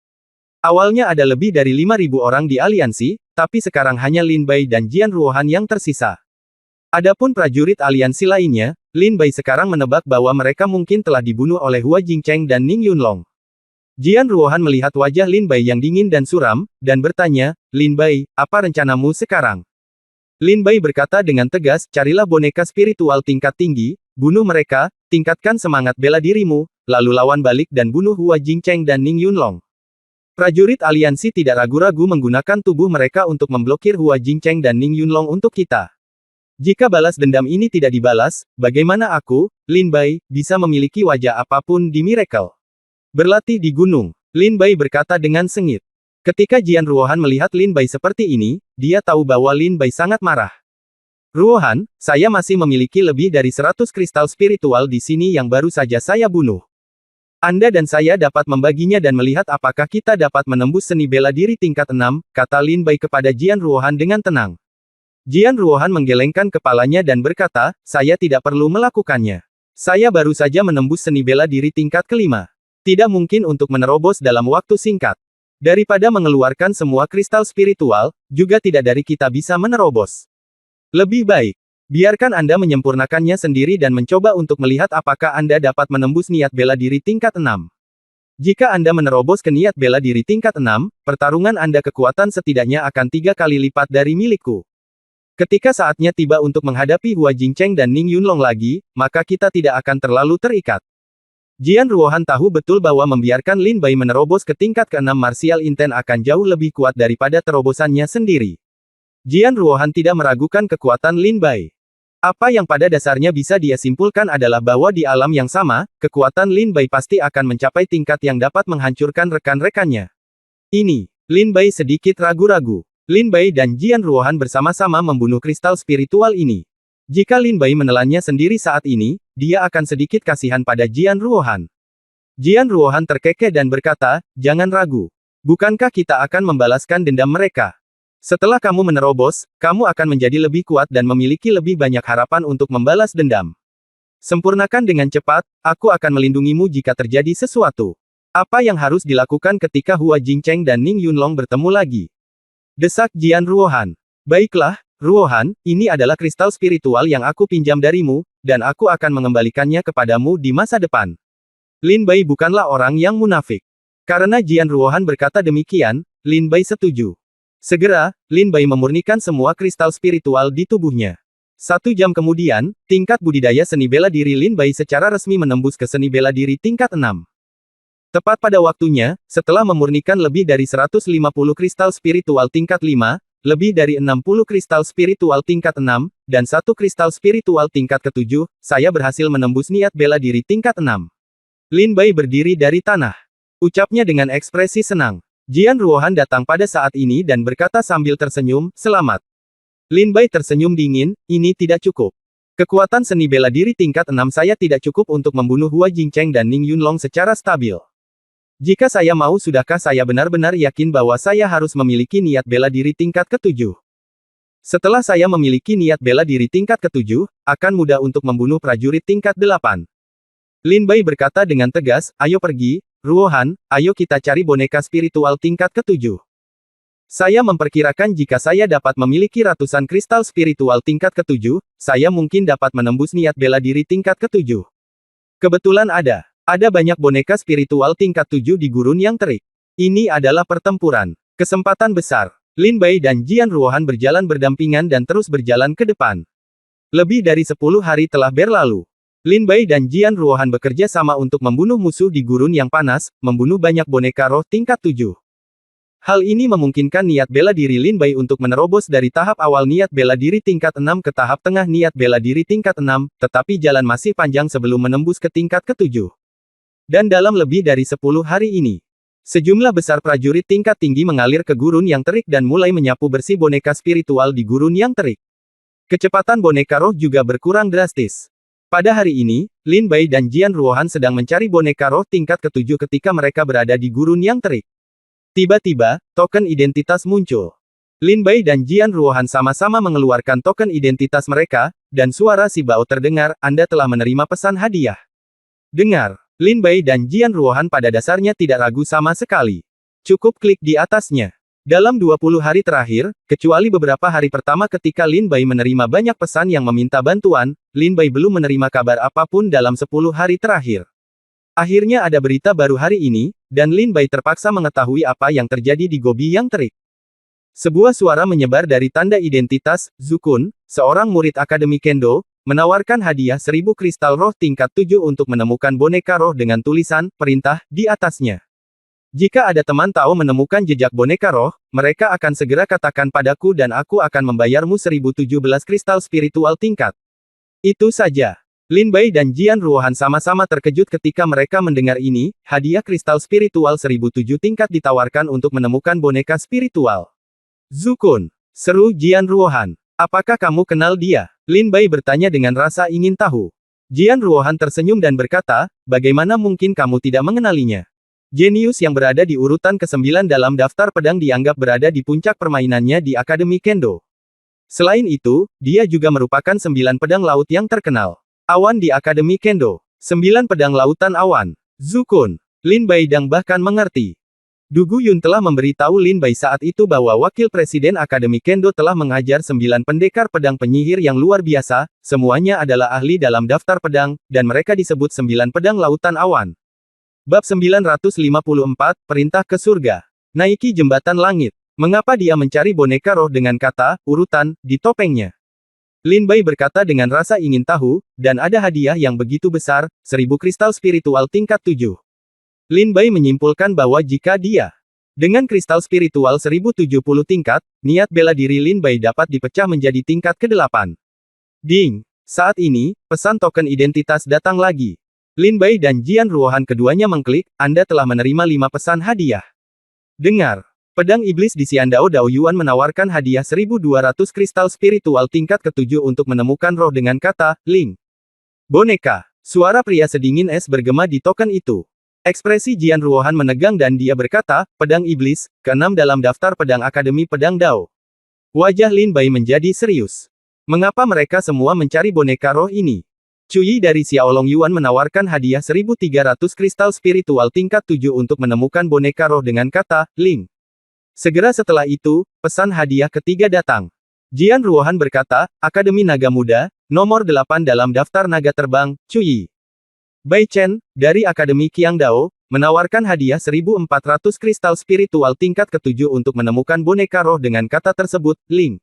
Awalnya ada lebih dari 5.000 orang di aliansi, tapi sekarang hanya Lin Bai dan Jian Ruohan yang tersisa. Adapun prajurit aliansi lainnya, Lin Bai sekarang menebak bahwa mereka mungkin telah dibunuh oleh Hua Jingcheng dan Ning Yunlong. Jian Ruohan melihat wajah Lin Bai yang dingin dan suram, dan bertanya, "Lin Bai, apa rencanamu sekarang?" Lin Bai berkata dengan tegas, "Carilah boneka spiritual tingkat tinggi, bunuh mereka, tingkatkan semangat bela dirimu, lalu lawan balik dan bunuh Hua Jingcheng dan Ning Yunlong." Prajurit aliansi tidak ragu-ragu menggunakan tubuh mereka untuk memblokir Hua Jingcheng dan Ning Yunlong untuk kita. Jika balas dendam ini tidak dibalas, bagaimana aku, Lin Bai, bisa memiliki wajah apapun di Miracle? Berlatih di gunung, Lin Bai berkata dengan sengit. Ketika Jian Ruohan melihat Lin Bai seperti ini, dia tahu bahwa Lin Bai sangat marah. "Ruohan, saya masih memiliki lebih dari 100 kristal spiritual di sini yang baru saja saya bunuh. Anda dan saya dapat membaginya dan melihat apakah kita dapat menembus seni bela diri tingkat 6, kata Lin Bai kepada Jian Ruohan dengan tenang. Jian Ruohan menggelengkan kepalanya dan berkata, "Saya tidak perlu melakukannya. Saya baru saja menembus seni bela diri tingkat kelima. Tidak mungkin untuk menerobos dalam waktu singkat. Daripada mengeluarkan semua kristal spiritual, juga tidak dari kita bisa menerobos. Lebih baik, biarkan Anda menyempurnakannya sendiri dan mencoba untuk melihat apakah Anda dapat menembus niat bela diri tingkat 6. Jika Anda menerobos ke niat bela diri tingkat 6, pertarungan Anda kekuatan setidaknya akan 3 kali lipat dari milikku. Ketika saatnya tiba untuk menghadapi Hua Jingcheng dan Ning Yunlong lagi, maka kita tidak akan terlalu terikat." Jian Ruohan tahu betul bahwa membiarkan Lin Bai menerobos ke tingkat ke-6 martial inten akan jauh lebih kuat daripada terobosannya sendiri. Jian Ruohan tidak meragukan kekuatan Lin Bai. Apa yang pada dasarnya bisa dia simpulkan adalah bahwa di alam yang sama, kekuatan Lin Bai pasti akan mencapai tingkat yang dapat menghancurkan rekan-rekannya. Ini, Lin Bai sedikit ragu-ragu. Lin Bai dan Jian Ruohan bersama-sama membunuh kristal spiritual ini. Jika Lin Bai menelannya sendiri saat ini, dia akan sedikit kasihan pada Jian Ruohan. Jian Ruohan terkekeh dan berkata, "Jangan ragu. Bukankah kita akan membalaskan dendam mereka? Setelah kamu menerobos, kamu akan menjadi lebih kuat dan memiliki lebih banyak harapan untuk membalas dendam. Sempurnakan dengan cepat, aku akan melindungimu jika terjadi sesuatu." Apa yang harus dilakukan ketika Hua Jingcheng dan Ning Yunlong bertemu lagi? Desak Jian Ruohan. "Baiklah, Ruohan, ini adalah kristal spiritual yang aku pinjam darimu, dan aku akan mengembalikannya kepadamu di masa depan." Lin Bai bukanlah orang yang munafik. Karena Jian Ruohan berkata demikian, Lin Bai setuju. Segera, Lin Bai memurnikan semua kristal spiritual di tubuhnya. 1 jam kemudian, tingkat budidaya seni bela diri Lin Bai secara resmi menembus ke seni bela diri tingkat 6. Tepat pada waktunya, setelah memurnikan lebih dari 150 kristal spiritual tingkat 5, lebih dari 60 kristal spiritual tingkat 6, dan 1 kristal spiritual tingkat ke-7, saya berhasil menembus niat bela diri tingkat 6. Lin Bai berdiri dari tanah. Ucapnya dengan ekspresi senang. Jian Ruohan datang pada saat ini dan berkata sambil tersenyum, "Selamat." Lin Bai tersenyum dingin, "Ini tidak cukup. Kekuatan seni bela diri tingkat 6 saya tidak cukup untuk membunuh Hua Jingcheng dan Ning Yunlong secara stabil. Jika saya mau, sudahkah saya benar-benar yakin bahwa saya harus memiliki niat bela diri tingkat ke-7? Setelah saya memiliki niat bela diri tingkat ke-7, akan mudah untuk membunuh prajurit tingkat 8. Lin Bai berkata dengan tegas, "Ayo pergi, Ruohan, ayo kita cari boneka spiritual tingkat ke-7. Saya memperkirakan jika saya dapat memiliki ratusan kristal spiritual tingkat ke-7, saya mungkin dapat menembus niat bela diri tingkat ke-7. Kebetulan ada banyak boneka spiritual tingkat 7 di gurun yang terik. Ini adalah pertempuran. Kesempatan besar." Lin Bai dan Jian Ruohan berjalan berdampingan dan terus berjalan ke depan. Lebih dari 10 hari telah berlalu. Lin Bai dan Jian Ruohan bekerja sama untuk membunuh musuh di gurun yang panas, membunuh banyak boneka roh tingkat 7. Hal ini memungkinkan niat bela diri Lin Bai untuk menerobos dari tahap awal niat bela diri tingkat 6 ke tahap tengah niat bela diri tingkat 6, tetapi jalan masih panjang sebelum menembus ke tingkat ke-7. Dan dalam lebih dari 10 hari ini, sejumlah besar prajurit tingkat tinggi mengalir ke gurun yang terik dan mulai menyapu bersih boneka spiritual di gurun yang terik. Kecepatan boneka roh juga berkurang drastis. Pada hari ini, Lin Bai dan Jian Ruohan sedang mencari boneka roh tingkat ke-7 ketika mereka berada di gurun yang terik. Tiba-tiba, token identitas muncul. Lin Bai dan Jian Ruohan sama-sama mengeluarkan token identitas mereka, dan suara si Bao terdengar, Anda telah menerima pesan hadiah. Dengar, Lin Bai dan Jian Ruohan pada dasarnya tidak ragu sama sekali. Cukup klik di atasnya. Dalam 20 hari terakhir, kecuali beberapa hari pertama ketika Lin Bai menerima banyak pesan yang meminta bantuan, Lin Bai belum menerima kabar apapun dalam 10 hari terakhir. Akhirnya ada berita baru hari ini, dan Lin Bai terpaksa mengetahui apa yang terjadi di Gobi yang terik. Sebuah suara menyebar dari tanda identitas, Zukun, seorang murid Akademi Kendo, menawarkan hadiah 1000 kristal roh tingkat 7 untuk menemukan boneka roh dengan tulisan, perintah, di atasnya. Jika ada teman tahu menemukan jejak boneka roh, mereka akan segera katakan padaku dan aku akan membayarmu 1017 kristal spiritual tingkat. Itu saja. Lin Bai dan Jian Ruohan sama-sama terkejut ketika mereka mendengar ini, hadiah kristal spiritual 1007 tingkat ditawarkan untuk menemukan boneka spiritual. Zukun, seru Jian Ruohan. Apakah kamu kenal dia? Lin Bai bertanya dengan rasa ingin tahu. Jian Ruohan tersenyum dan berkata, bagaimana mungkin kamu tidak mengenalinya? Jenius yang berada di urutan ke-9 dalam daftar pedang dianggap berada di puncak permainannya di Akademi Kendo. Selain itu, dia juga merupakan 9 pedang laut yang terkenal. Awan di Akademi Kendo. 9 pedang lautan awan. Zukun. Lin Bai dan bahkan mengerti. Du Guyun telah memberitahu Lin Bai saat itu bahwa Wakil Presiden Akademi Kendo telah mengajar 9 pendekar pedang penyihir yang luar biasa, semuanya adalah ahli dalam daftar pedang, dan mereka disebut 9 pedang lautan awan. Bab 954, Perintah ke Surga. Naiki jembatan langit. Mengapa dia mencari boneka roh dengan kata, urutan, di topengnya? Lin Bai berkata dengan rasa ingin tahu, dan ada hadiah yang begitu besar, 1000 kristal spiritual tingkat 7. Lin Bai menyimpulkan bahwa jika dia dengan kristal spiritual 1070 tingkat, niat bela diri Lin Bai dapat dipecah menjadi tingkat ke-8. Ding! Saat ini, pesan token identitas datang lagi. Lin Bai dan Jian Ruohan keduanya mengklik, Anda telah menerima 5 pesan hadiah. Dengar! Pedang Iblis di Xiandao Dao Yuan menawarkan hadiah 1200 kristal spiritual tingkat ke-7 untuk menemukan roh dengan kata, Ling. Boneka. Suara pria sedingin es bergema di token itu. Ekspresi Jian Ruohan menegang dan dia berkata, pedang iblis, ke-6 dalam daftar pedang Akademi Pedang Dao. Wajah Lin Bai menjadi serius. Mengapa mereka semua mencari boneka roh ini? Cuyi dari Xiaolong Yuan menawarkan hadiah 1300 kristal spiritual tingkat 7 untuk menemukan boneka roh dengan kata, Ling. Segera setelah itu, pesan hadiah ketiga datang. Jian Ruohan berkata, Akademi Naga Muda, nomor 8 dalam daftar naga terbang, Cuyi. Bai Chen, dari Akademi Qiangdao, menawarkan hadiah 1400 kristal spiritual tingkat ke-7 untuk menemukan boneka roh dengan kata tersebut, Ling.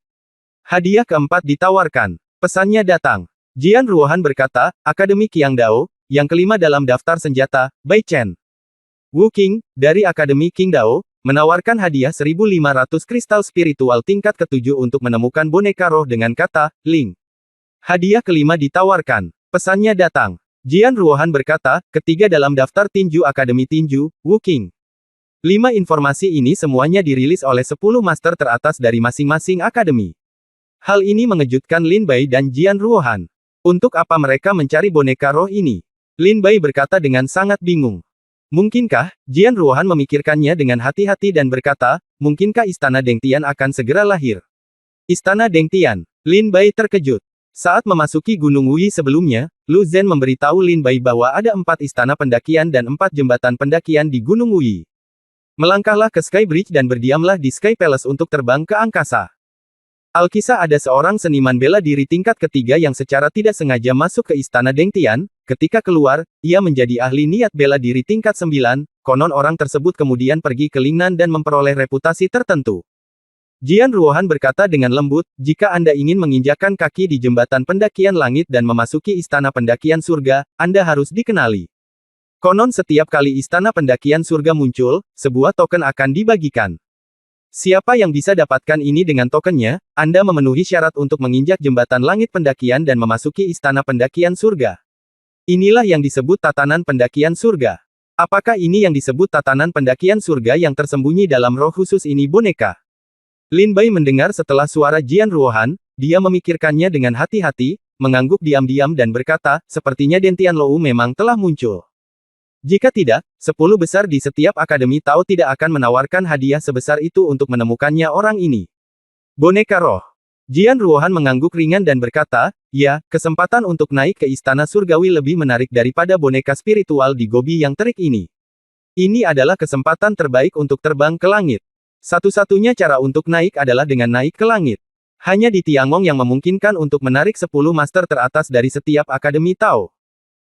Hadiah keempat ditawarkan. Pesannya datang. Jian Ruohan berkata, Akademi Qiangdao, yang kelima dalam daftar senjata, Bai Chen. Wu Qing, dari Akademi Qingdao, menawarkan hadiah 1500 kristal spiritual tingkat ke-7 untuk menemukan boneka roh dengan kata, Ling. Hadiah kelima ditawarkan. Pesannya datang. Jian Ruohan berkata, ketiga dalam daftar tinju Akademi Tinju, Wu Qing. 5 informasi ini semuanya dirilis oleh 10 master teratas dari masing-masing akademi. Hal ini mengejutkan Lin Bai dan Jian Ruohan. Untuk apa mereka mencari boneka roh ini? Lin Bai berkata dengan sangat bingung. Mungkinkah, Jian Ruohan memikirkannya dengan hati-hati dan berkata, mungkinkah Istana Deng Tian akan segera lahir? Istana Deng Tian. Lin Bai terkejut. Saat memasuki Gunung Wuyi sebelumnya, Lu Zhen memberitahu Lin Bai bahwa ada 4 istana pendakian dan 4 jembatan pendakian di Gunung Wuyi. Melangkahlah ke Sky Bridge dan berdiamlah di Sky Palace untuk terbang ke angkasa. Alkisah ada seorang seniman bela diri tingkat ketiga yang secara tidak sengaja masuk ke Istana Deng Tian, ketika keluar, ia menjadi ahli niat bela diri tingkat 9, konon orang tersebut kemudian pergi ke Lingnan dan memperoleh reputasi tertentu. Jian Ruohan berkata dengan lembut, jika Anda ingin menginjakkan kaki di jembatan pendakian langit dan memasuki istana pendakian surga, Anda harus dikenali. Konon setiap kali istana pendakian surga muncul, sebuah token akan dibagikan. Siapa yang bisa dapatkan ini dengan tokennya, Anda memenuhi syarat untuk menginjak jembatan langit pendakian dan memasuki istana pendakian surga. Inilah yang disebut tatanan pendakian surga. Apakah ini yang disebut tatanan pendakian surga yang tersembunyi dalam roh khusus ini boneka? Lin Bai mendengar setelah suara Jian Ruohan, dia memikirkannya dengan hati-hati, mengangguk diam-diam dan berkata, sepertinya Dentian Lou memang telah muncul. Jika tidak, 10 besar di setiap akademi Tao tidak akan menawarkan hadiah sebesar itu untuk menemukannya orang ini. Boneka roh. Jian Ruohan mengangguk ringan dan berkata, ya, kesempatan untuk naik ke istana surgawi lebih menarik daripada boneka spiritual di Gobi yang terik ini. Ini adalah kesempatan terbaik untuk terbang ke langit. Satu-satunya cara untuk naik adalah dengan naik ke langit. Hanya di Tiangong yang memungkinkan untuk menarik 10 master teratas dari setiap akademi Tao.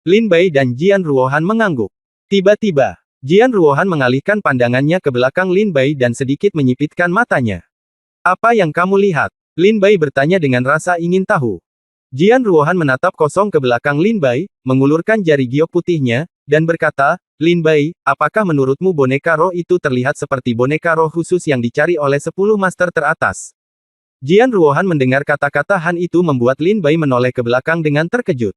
Lin Bai dan Jian Ruohan mengangguk. Tiba-tiba, Jian Ruohan mengalihkan pandangannya ke belakang Lin Bai dan sedikit menyipitkan matanya. Apa yang kamu lihat? Lin Bai bertanya dengan rasa ingin tahu. Jian Ruohan menatap kosong ke belakang Lin Bai, mengulurkan jari giok putihnya, dan berkata, Lin Bai, apakah menurutmu boneka roh itu terlihat seperti boneka roh khusus yang dicari oleh 10 master teratas? Jian Ruohan mendengar kata-kata Han itu membuat Lin Bai menoleh ke belakang dengan terkejut.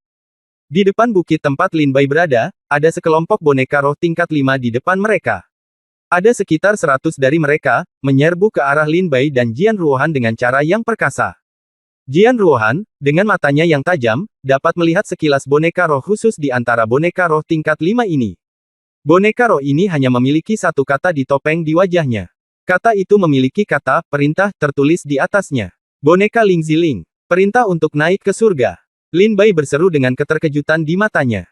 Di depan bukit tempat Lin Bai berada, ada sekelompok boneka roh tingkat 5 di depan mereka. Ada sekitar 100 dari mereka, menyerbu ke arah Lin Bai dan Jian Ruohan dengan cara yang perkasa. Jian Ruohan, dengan matanya yang tajam, dapat melihat sekilas boneka roh khusus di antara boneka roh tingkat 5 ini. Boneka roh ini hanya memiliki satu kata di topeng di wajahnya. Kata itu memiliki kata, perintah, tertulis di atasnya. Boneka Ling Ziling. Perintah untuk naik ke surga. Lin Bai berseru dengan keterkejutan di matanya.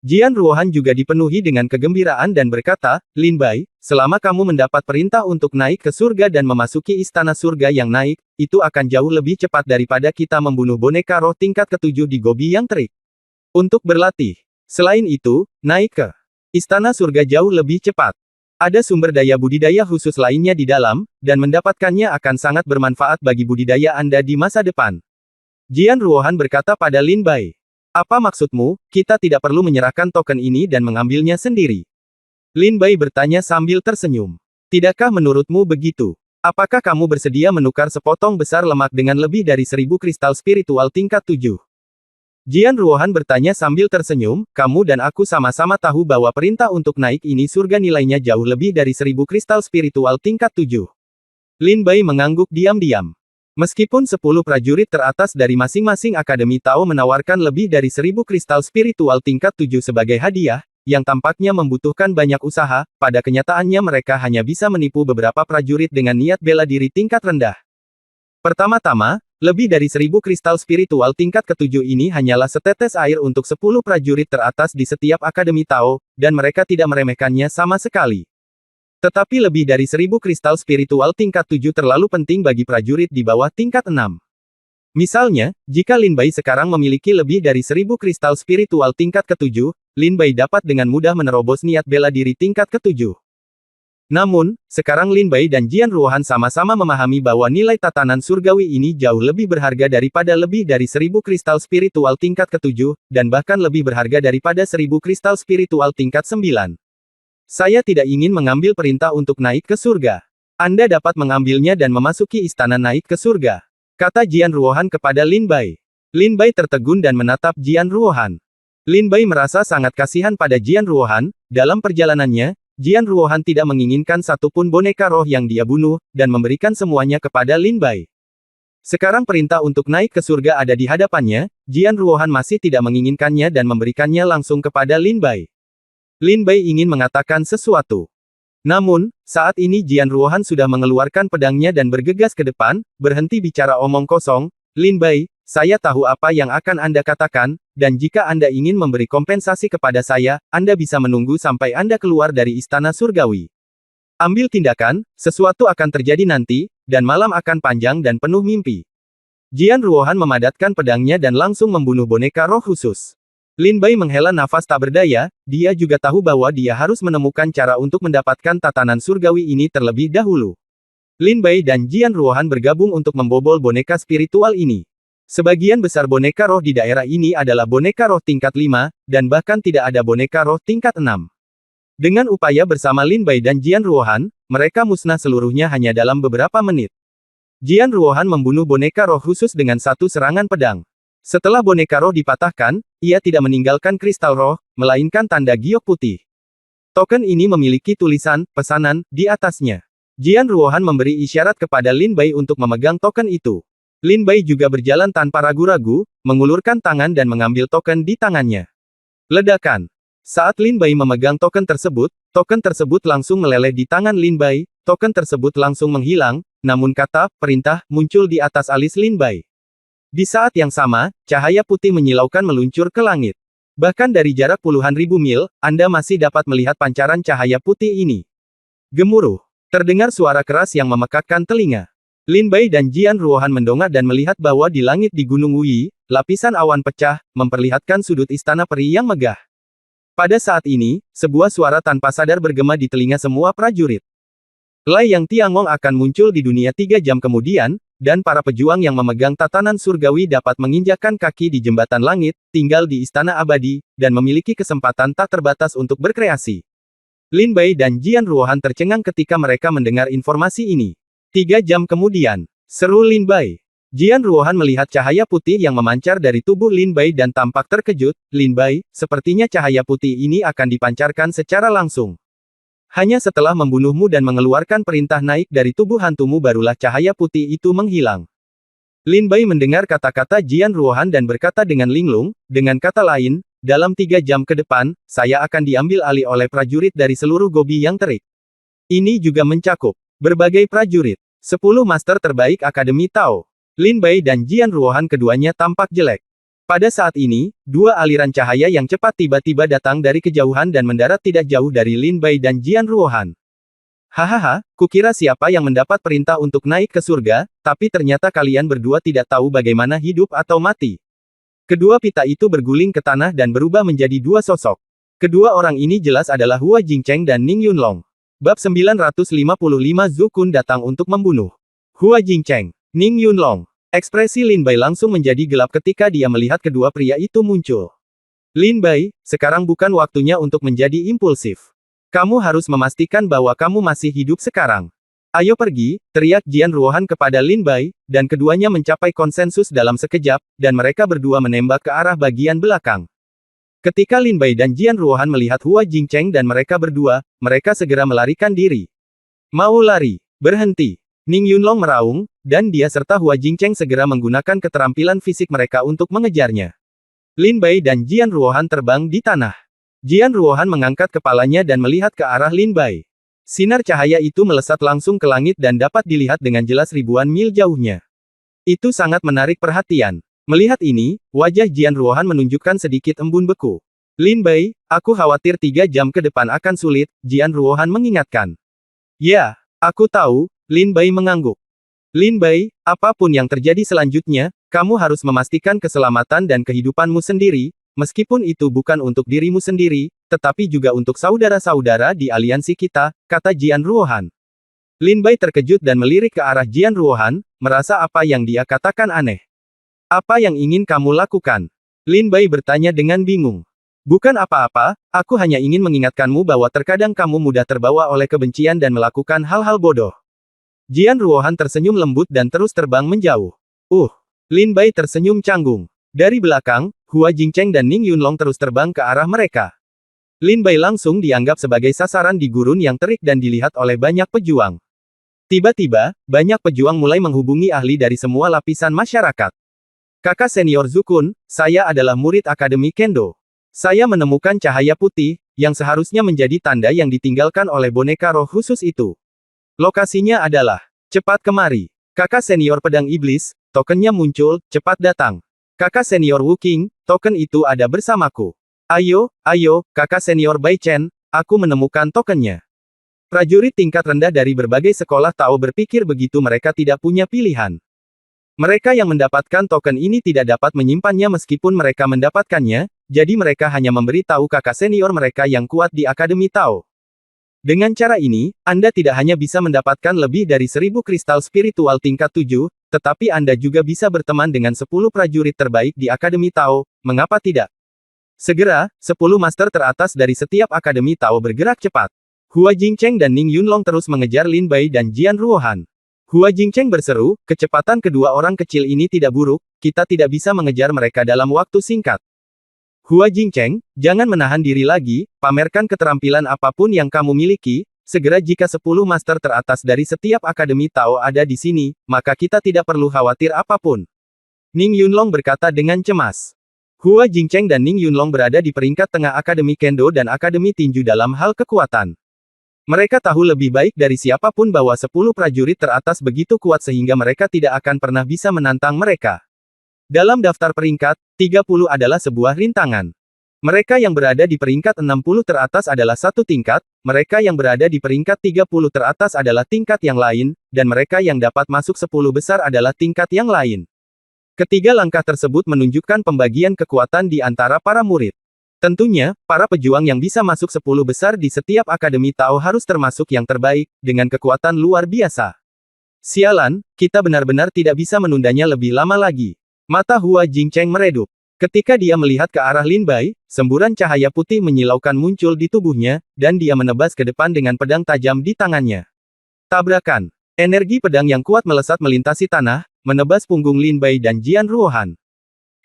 Jian Ruohan juga dipenuhi dengan kegembiraan dan berkata, Lin Bai, selama kamu mendapat perintah untuk naik ke surga dan memasuki istana surga yang naik, itu akan jauh lebih cepat daripada kita membunuh boneka roh tingkat ke-7 di Gobi yang terik. Untuk berlatih. Selain itu, naik ke istana surga jauh lebih cepat. Ada sumber daya budidaya khusus lainnya di dalam, dan mendapatkannya akan sangat bermanfaat bagi budidaya Anda di masa depan. Jian Ruohan berkata pada Lin Bai. Apa maksudmu, kita tidak perlu menyerahkan token ini dan mengambilnya sendiri? Lin Bai bertanya sambil tersenyum. Tidakkah menurutmu begitu? Apakah kamu bersedia menukar sepotong besar lemak dengan lebih dari 1000 kristal spiritual tingkat 7? Jian Ruohan bertanya sambil tersenyum, kamu dan aku sama-sama tahu bahwa perintah untuk naik ini surga nilainya jauh lebih dari 1000 kristal spiritual tingkat 7. Lin Bai mengangguk diam-diam. Meskipun 10 prajurit teratas dari masing-masing akademi Tao menawarkan lebih dari 1000 kristal spiritual tingkat 7 sebagai hadiah, yang tampaknya membutuhkan banyak usaha, pada kenyataannya mereka hanya bisa menipu beberapa prajurit dengan niat bela diri tingkat rendah. Pertama-tama, lebih dari 1000 kristal spiritual tingkat ke-7 ini hanyalah setetes air untuk 10 prajurit teratas di setiap akademi Tao, dan mereka tidak meremehkannya sama sekali. Tetapi lebih dari 1000 kristal spiritual tingkat 7 terlalu penting bagi prajurit di bawah tingkat 6. Misalnya, jika Lin Bai sekarang memiliki lebih dari 1000 kristal spiritual tingkat ke-7, Lin Bai dapat dengan mudah menerobos niat bela diri tingkat ke-7. Namun, sekarang Lin Bai dan Jian Ruohan sama-sama memahami bahwa nilai tatanan surgawi ini jauh lebih berharga daripada lebih dari 1000 kristal spiritual tingkat ke-7, dan bahkan lebih berharga daripada 1000 kristal spiritual tingkat 9. Saya tidak ingin mengambil perintah untuk naik ke surga. Anda dapat mengambilnya dan memasuki istana naik ke surga. Kata Jian Ruohan kepada Lin Bai. Lin Bai tertegun dan menatap Jian Ruohan. Lin Bai merasa sangat kasihan pada Jian Ruohan. Dalam perjalanannya, Jian Ruohan tidak menginginkan satupun boneka roh yang dia bunuh, dan memberikan semuanya kepada Lin Bai. Sekarang perintah untuk naik ke surga ada di hadapannya, Jian Ruohan masih tidak menginginkannya dan memberikannya langsung kepada Lin Bai. Lin Bai ingin mengatakan sesuatu. Namun, saat ini Jian Ruohan sudah mengeluarkan pedangnya dan bergegas ke depan, berhenti bicara omong kosong. Lin Bai, saya tahu apa yang akan Anda katakan, dan jika Anda ingin memberi kompensasi kepada saya, Anda bisa menunggu sampai Anda keluar dari istana surgawi. Ambil tindakan, sesuatu akan terjadi nanti, dan malam akan panjang dan penuh mimpi. Jian Ruohan memadatkan pedangnya dan langsung membunuh boneka roh khusus. Lin Bai menghela nafas tak berdaya, dia juga tahu bahwa dia harus menemukan cara untuk mendapatkan tatanan surgawi ini terlebih dahulu. Lin Bai dan Jian Ruohan bergabung untuk membobol boneka spiritual ini. Sebagian besar boneka roh di daerah ini adalah boneka roh tingkat 5, dan bahkan tidak ada boneka roh tingkat 6. Dengan upaya bersama Lin Bai dan Jian Ruohan, mereka musnah seluruhnya hanya dalam beberapa menit. Jian Ruohan membunuh boneka roh khusus dengan satu serangan pedang. Setelah boneka roh dipatahkan, ia tidak meninggalkan kristal roh, melainkan tanda giok putih. Token ini memiliki tulisan, pesanan, di atasnya. Jian Ruohan memberi isyarat kepada Lin Bai untuk memegang token itu. Lin Bai juga berjalan tanpa ragu-ragu, mengulurkan tangan dan mengambil token di tangannya. Ledakan. Saat Lin Bai memegang token tersebut langsung meleleh di tangan Lin Bai, token tersebut langsung menghilang, namun kata perintah muncul di atas alis Lin Bai. Di saat yang sama, cahaya putih menyilaukan meluncur ke langit. Bahkan dari jarak puluhan ribu mil, Anda masih dapat melihat pancaran cahaya putih ini. Gemuruh. Terdengar suara keras yang memekakkan telinga. Lin Bai dan Jian Ruohan mendongak dan melihat bahwa di langit di Gunung Wuyi, lapisan awan pecah, memperlihatkan sudut istana peri yang megah. Pada saat ini, sebuah suara tanpa sadar bergema di telinga semua prajurit. Lai Yang Tiangong akan muncul di dunia 3 jam kemudian, dan para pejuang yang memegang tatanan surgawi dapat menginjakkan kaki di jembatan langit, tinggal di istana abadi, dan memiliki kesempatan tak terbatas untuk berkreasi. Lin Bai dan Jian Ruohan tercengang ketika mereka mendengar informasi ini. 3 jam kemudian, seru Lin Bai. Jian Ruohan melihat cahaya putih yang memancar dari tubuh Lin Bai dan tampak terkejut. Lin Bai, sepertinya cahaya putih ini akan dipancarkan secara langsung. Hanya setelah membunuhmu dan mengeluarkan perintah naik dari tubuh hantumu barulah cahaya putih itu menghilang. Lin Bai mendengar kata-kata Jian Ruohan dan berkata dengan linglung, dengan kata lain, dalam 3 jam ke depan, saya akan diambil alih oleh prajurit dari seluruh Gobi yang terik. Ini juga mencakup berbagai prajurit, 10 master terbaik Akademi Tao. Lin Bai dan Jian Ruohan keduanya tampak jelek. Pada saat ini, dua aliran cahaya yang cepat tiba-tiba datang dari kejauhan dan mendarat tidak jauh dari Lin Bai dan Jian Ruohan. Hahaha, kukira siapa yang mendapat perintah untuk naik ke surga, tapi ternyata kalian berdua tidak tahu bagaimana hidup atau mati. Kedua pita itu berguling ke tanah dan berubah menjadi dua sosok. Kedua orang ini jelas adalah Hua Jingcheng dan Ning Yunlong. Bab 955 Zhu Kun datang untuk membunuh. Hua Jingcheng, Ning Yunlong. Ekspresi Lin Bai langsung menjadi gelap ketika dia melihat kedua pria itu muncul. Lin Bai, sekarang bukan waktunya untuk menjadi impulsif. Kamu harus memastikan bahwa kamu masih hidup sekarang. Ayo pergi, teriak Jian Ruohan kepada Lin Bai, dan keduanya mencapai konsensus dalam sekejap, dan mereka berdua menembak ke arah bagian belakang. Ketika Lin Bai dan Jian Ruohan melihat Hua Jingcheng dan mereka berdua, mereka segera melarikan diri. Mau lari, berhenti. Ning Yunlong meraung, dan dia serta Hua Jingcheng segera menggunakan keterampilan fisik mereka untuk mengejarnya. Lin Bai dan Jian Ruohan terbang di tanah. Jian Ruohan mengangkat kepalanya dan melihat ke arah Lin Bai. Sinar cahaya itu melesat langsung ke langit dan dapat dilihat dengan jelas ribuan mil jauhnya. Itu sangat menarik perhatian. Melihat ini, wajah Jian Ruohan menunjukkan sedikit embun beku. Lin Bai, aku khawatir 3 jam ke depan akan sulit, Jian Ruohan mengingatkan. Ya, aku tahu, Lin Bai mengangguk. Lin Bai, apapun yang terjadi selanjutnya, kamu harus memastikan keselamatan dan kehidupanmu sendiri, meskipun itu bukan untuk dirimu sendiri, tetapi juga untuk saudara-saudara di aliansi kita, kata Jian Ruohan. Lin Bai terkejut dan melirik ke arah Jian Ruohan, merasa apa yang dia katakan aneh. Apa yang ingin kamu lakukan? Lin Bai bertanya dengan bingung. Bukan apa-apa, aku hanya ingin mengingatkanmu bahwa terkadang kamu mudah terbawa oleh kebencian dan melakukan hal-hal bodoh. Jian Ruohan tersenyum lembut dan terus terbang menjauh. Lin Bai tersenyum canggung. Dari belakang, Hua Jingcheng dan Ning Yunlong terus terbang ke arah mereka. Lin Bai langsung dianggap sebagai sasaran di gurun yang terik dan dilihat oleh banyak pejuang. Tiba-tiba, banyak pejuang mulai menghubungi ahli dari semua lapisan masyarakat. Kakak senior Zhu Kun, saya adalah murid Akademi Kendo. Saya menemukan cahaya putih, yang seharusnya menjadi tanda yang ditinggalkan oleh boneka roh khusus itu. Lokasinya adalah, cepat kemari. Kakak senior pedang iblis, tokennya muncul, cepat datang. Kakak senior Wu Qing, token itu ada bersamaku. Ayo, kakak senior Bai Chen, aku menemukan tokennya. Prajurit tingkat rendah dari berbagai sekolah Tao berpikir begitu mereka tidak punya pilihan. Mereka yang mendapatkan token ini tidak dapat menyimpannya meskipun mereka mendapatkannya, jadi mereka hanya memberi tahu kakak senior mereka yang kuat di Akademi Tao. Dengan cara ini, Anda tidak hanya bisa mendapatkan lebih dari 1000 kristal spiritual tingkat 7, tetapi Anda juga bisa berteman dengan 10 prajurit terbaik di Akademi Tao, mengapa tidak? Segera, 10 master teratas dari setiap Akademi Tao bergerak cepat. Hua Jingcheng dan Ning Yunlong terus mengejar Lin Bai dan Jian Ruohan. Hua Jingcheng berseru, kecepatan kedua orang kecil ini tidak buruk, kita tidak bisa mengejar mereka dalam waktu singkat. Hua Jingcheng, jangan menahan diri lagi, pamerkan keterampilan apapun yang kamu miliki, segera jika 10 master teratas dari setiap Akademi Tao ada di sini, maka kita tidak perlu khawatir apapun. Ning Yunlong berkata dengan cemas. Hua Jingcheng dan Ning Yunlong berada di peringkat tengah Akademi Kendo dan Akademi Tinju dalam hal kekuatan. Mereka tahu lebih baik dari siapapun bahwa 10 prajurit teratas begitu kuat sehingga mereka tidak akan pernah bisa menantang mereka. Dalam daftar peringkat, 30 adalah sebuah rintangan. Mereka yang berada di peringkat 60 teratas adalah satu tingkat, mereka yang berada di peringkat 30 teratas adalah tingkat yang lain, dan mereka yang dapat masuk 10 besar adalah tingkat yang lain. Ketiga langkah tersebut menunjukkan pembagian kekuatan di antara para murid. Tentunya, para pejuang yang bisa masuk 10 besar di setiap Akademi Tao harus termasuk yang terbaik, dengan kekuatan luar biasa. Sialan, kita benar-benar tidak bisa menundanya lebih lama lagi. Mata Hua Jingcheng meredup. Ketika dia melihat ke arah Lin Bai, semburan cahaya putih menyilaukan muncul di tubuhnya, dan dia menebas ke depan dengan pedang tajam di tangannya. Tabrakan. Energi pedang yang kuat melesat melintasi tanah, menebas punggung Lin Bai dan Jian Ruohan.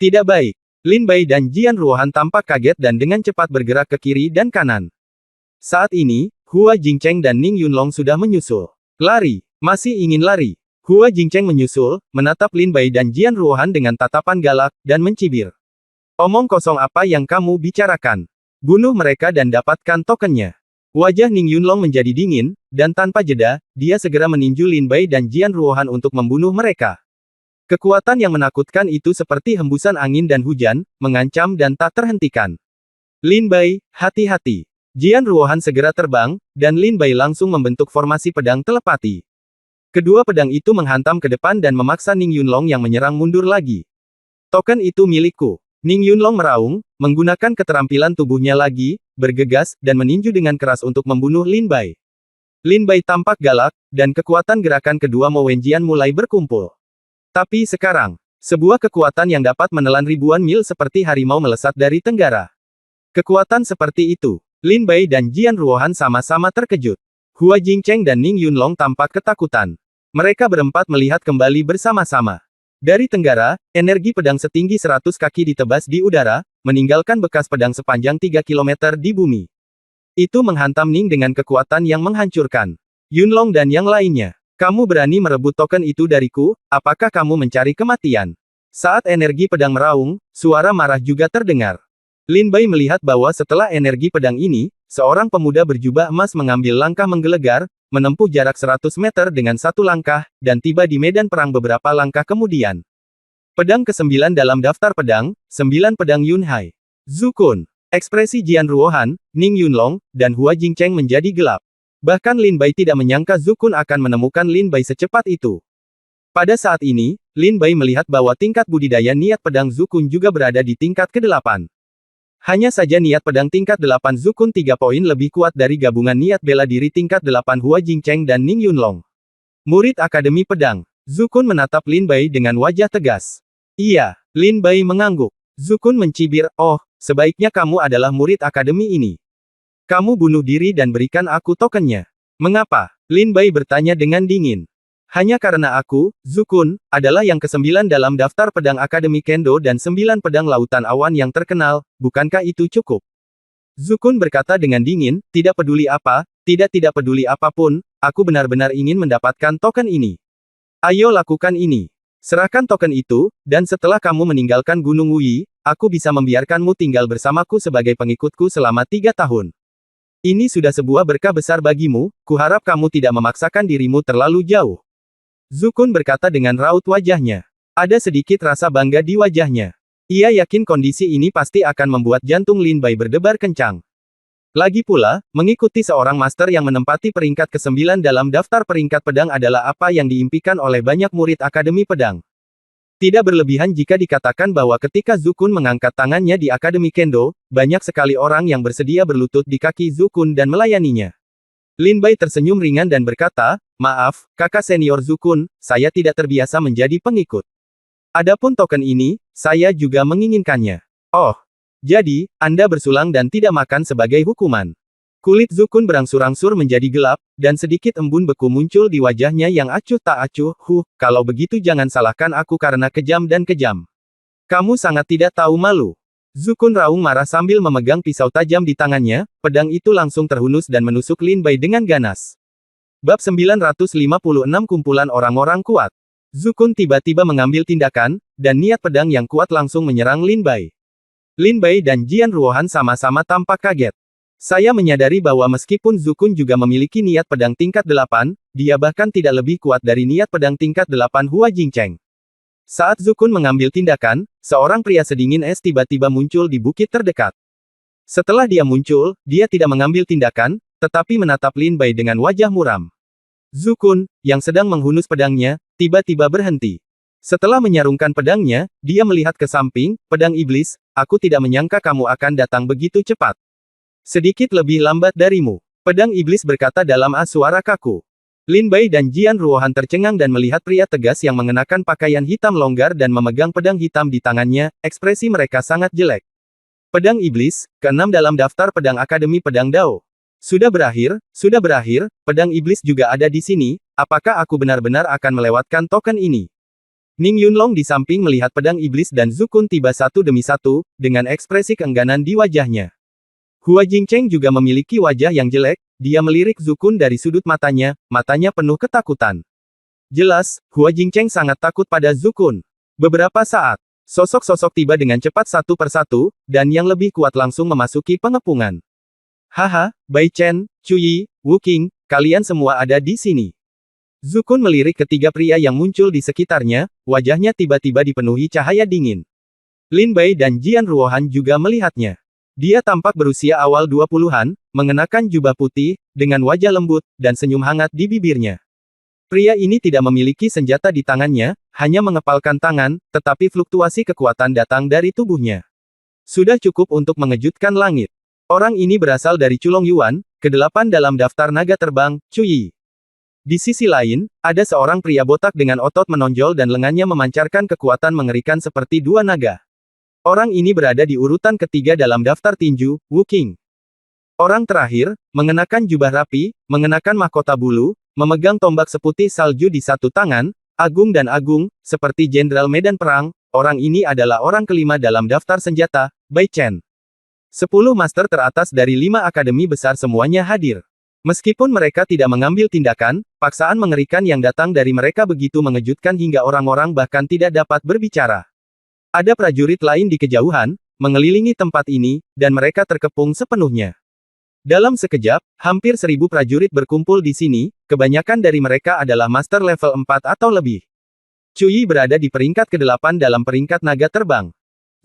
Tidak baik. Lin Bai dan Jian Ruohan tampak kaget dan dengan cepat bergerak ke kiri dan kanan. Saat ini, Hua Jingcheng dan Ning Yunlong sudah menyusul. Lari. Masih ingin lari. Hua Jingcheng menyusul, menatap Lin Bai dan Jian Ruohan dengan tatapan galak, dan mencibir. Omong kosong apa yang kamu bicarakan? Bunuh mereka dan dapatkan tokennya. Wajah Ning Yunlong menjadi dingin, dan tanpa jeda, dia segera meninju Lin Bai dan Jian Ruohan untuk membunuh mereka. Kekuatan yang menakutkan itu seperti hembusan angin dan hujan, mengancam dan tak terhentikan. Lin Bai, hati-hati. Jian Ruohan segera terbang, dan Lin Bai langsung membentuk formasi pedang telepati. Kedua pedang itu menghantam ke depan dan memaksa Ning Yunlong yang menyerang mundur lagi. Token itu milikku. Ning Yunlong meraung, menggunakan keterampilan tubuhnya lagi, bergegas, dan meninju dengan keras untuk membunuh Lin Bai. Lin Bai tampak galak, dan kekuatan gerakan kedua Mo Wenjian mulai berkumpul. Tapi sekarang, sebuah kekuatan yang dapat menelan ribuan mil seperti harimau melesat dari tenggara. Kekuatan seperti itu, Lin Bai dan Jian Ruohan sama-sama terkejut. Hua Jingcheng dan Ning Yunlong tampak ketakutan. Mereka berempat melihat kembali bersama-sama. Dari tenggara, energi pedang setinggi 100 kaki ditebas di udara, meninggalkan bekas pedang sepanjang 3 km di bumi. Itu menghantam Ning dengan kekuatan yang menghancurkan. Yunlong dan yang lainnya. Kamu berani merebut token itu dariku, apakah kamu mencari kematian? Saat energi pedang meraung, suara marah juga terdengar. Lin Bai melihat bahwa setelah energi pedang ini, seorang pemuda berjubah emas mengambil langkah menggelegar, menempuh jarak 100 meter dengan satu langkah, dan tiba di medan perang beberapa langkah kemudian. Pedang ke-9 dalam daftar pedang, 9 pedang Yunhai. Zukun. Ekspresi Jian Ruohan, Ning Yunlong, dan Hua Jingcheng menjadi gelap. Bahkan Lin Bai tidak menyangka Zukun akan menemukan Lin Bai secepat itu. Pada saat ini, Lin Bai melihat bahwa tingkat budidaya niat pedang Zukun juga berada di tingkat ke-8. Hanya saja niat pedang tingkat 8 Zukun 3 poin lebih kuat dari gabungan niat bela diri tingkat 8 Hua Jingcheng dan Ning Yunlong. Murid Akademi Pedang. Zukun menatap Lin Bai dengan wajah tegas. Iya, Lin Bai mengangguk. Zukun mencibir, oh, sebaiknya kamu adalah murid Akademi ini. Kamu bunuh diri dan berikan aku tokennya. Mengapa? Lin Bai bertanya dengan dingin. Hanya karena aku, Zukun, adalah yang ke-9 dalam daftar pedang Akademi Kendo dan 9 pedang lautan awan yang terkenal, bukankah itu cukup? Zukun berkata dengan dingin, tidak peduli apa, tidak peduli apapun, aku benar-benar ingin mendapatkan token ini. Ayo lakukan ini. Serahkan token itu, dan setelah kamu meninggalkan Gunung Wuyi, aku bisa membiarkanmu tinggal bersamaku sebagai pengikutku selama 3 tahun. Ini sudah sebuah berkah besar bagimu, kuharap kamu tidak memaksakan dirimu terlalu jauh. Zukun berkata dengan raut wajahnya. Ada sedikit rasa bangga di wajahnya. Ia yakin kondisi ini pasti akan membuat jantung Lin Bai berdebar kencang. Lagi pula, mengikuti seorang master yang menempati peringkat ke-9 dalam daftar peringkat pedang adalah apa yang diimpikan oleh banyak murid Akademi Pedang. Tidak berlebihan jika dikatakan bahwa ketika Zukun mengangkat tangannya di Akademi Kendo, banyak sekali orang yang bersedia berlutut di kaki Zukun dan melayaninya. Lin Bai tersenyum ringan dan berkata, maaf, kakak senior Zukun, saya tidak terbiasa menjadi pengikut. Adapun token ini, saya juga menginginkannya. Oh, jadi, Anda bersulang dan tidak makan sebagai hukuman. Kulit Zukun berangsur-angsur menjadi gelap, dan sedikit embun beku muncul di wajahnya yang acuh tak acuh, kalau begitu jangan salahkan aku karena kejam dan kejam. Kamu sangat tidak tahu malu. Zukun raung marah sambil memegang pisau tajam di tangannya, pedang itu langsung terhunus dan menusuk Lin Bai dengan ganas. Bab 956 Kumpulan Orang-orang Kuat. Zukun tiba-tiba mengambil tindakan, dan niat pedang yang kuat langsung menyerang Lin Bai. Lin Bai dan Jian Ruohan sama-sama tampak kaget. Saya menyadari bahwa meskipun Zukun juga memiliki niat pedang tingkat 8, dia bahkan tidak lebih kuat dari niat pedang tingkat 8 Hua Jingcheng. Saat Zukun mengambil tindakan, seorang pria sedingin es tiba-tiba muncul di bukit terdekat. Setelah dia muncul, dia tidak mengambil tindakan, tetapi menatap Lin Bai dengan wajah muram. Zukun, yang sedang menghunus pedangnya, tiba-tiba berhenti. Setelah menyarungkan pedangnya, dia melihat ke samping, pedang iblis, aku tidak menyangka kamu akan datang begitu cepat. Sedikit lebih lambat darimu. Pedang iblis berkata dalam suara kaku. Lin Bai dan Jian Ruohan tercengang dan melihat pria tegas yang mengenakan pakaian hitam longgar dan memegang pedang hitam di tangannya, ekspresi mereka sangat jelek. Pedang iblis, ke-6 dalam daftar pedang Akademi Pedang Dao. Sudah berakhir, pedang iblis juga ada di sini, apakah aku benar-benar akan melewatkan token ini? Ning Yunlong di samping melihat pedang iblis dan Zukun tiba satu demi satu, dengan ekspresi keengganan di wajahnya. Hua Jingcheng juga memiliki wajah yang jelek, dia melirik Zukun dari sudut matanya penuh ketakutan. Jelas, Hua Jingcheng sangat takut pada Zukun. Beberapa saat, sosok-sosok tiba dengan cepat satu persatu, dan yang lebih kuat langsung memasuki pengepungan. Haha, Bai Chen, Chu Yi, Wu Qing, kalian semua ada di sini. Zukun melirik ketiga pria yang muncul di sekitarnya, wajahnya tiba-tiba dipenuhi cahaya dingin. Lin Bai dan Jian Ruohan juga melihatnya. Dia tampak berusia awal 20-an, mengenakan jubah putih, dengan wajah lembut, dan senyum hangat di bibirnya. Pria ini tidak memiliki senjata di tangannya, hanya mengepalkan tangan, tetapi fluktuasi kekuatan datang dari tubuhnya. Sudah cukup untuk mengejutkan langit. Orang ini berasal dari Culong Yuan, ke-8 dalam daftar naga terbang, Chu Yi. Di sisi lain, ada seorang pria botak dengan otot menonjol dan lengannya memancarkan kekuatan mengerikan seperti dua naga. Orang ini berada di urutan ketiga dalam daftar tinju, Wu Qing. Orang terakhir, mengenakan jubah rapi, mengenakan mahkota bulu, memegang tombak seputih salju di satu tangan, agung dan agung, seperti jenderal medan perang, orang ini adalah orang kelima dalam daftar senjata, Bai Chen. 10 master teratas dari 5 akademi besar semuanya hadir. Meskipun mereka tidak mengambil tindakan, paksaan mengerikan yang datang dari mereka begitu mengejutkan hingga orang-orang bahkan tidak dapat berbicara. Ada prajurit lain di kejauhan, mengelilingi tempat ini, dan mereka terkepung sepenuhnya. Dalam sekejap, hampir 1000 prajurit berkumpul di sini, kebanyakan dari mereka adalah master level 4 atau lebih. Chu Yi berada di peringkat ke-8 dalam peringkat naga terbang.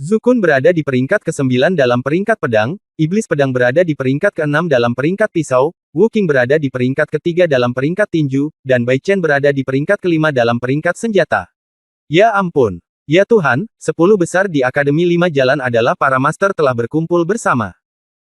Zukun berada di peringkat ke-9 dalam peringkat pedang, Iblis Pedang berada di peringkat ke-6 dalam peringkat pisau, Wu Qing berada di peringkat ke-3 dalam peringkat tinju, dan Bai Chen berada di peringkat ke-5 dalam peringkat senjata. Ya ampun! Ya Tuhan, 10 besar di Akademi 5 Jalan adalah para master telah berkumpul bersama.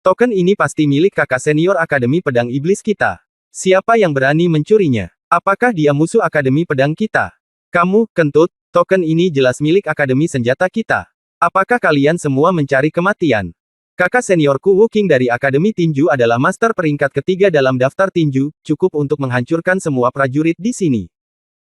Token ini pasti milik kakak senior Akademi Pedang Iblis kita. Siapa yang berani mencurinya? Apakah dia musuh Akademi Pedang kita? Kamu, kentut, token ini jelas milik Akademi Senjata kita. Apakah kalian semua mencari kematian? Kakak seniorku Wu Qing dari Akademi Tinju adalah master peringkat ketiga dalam daftar tinju, cukup untuk menghancurkan semua prajurit di sini.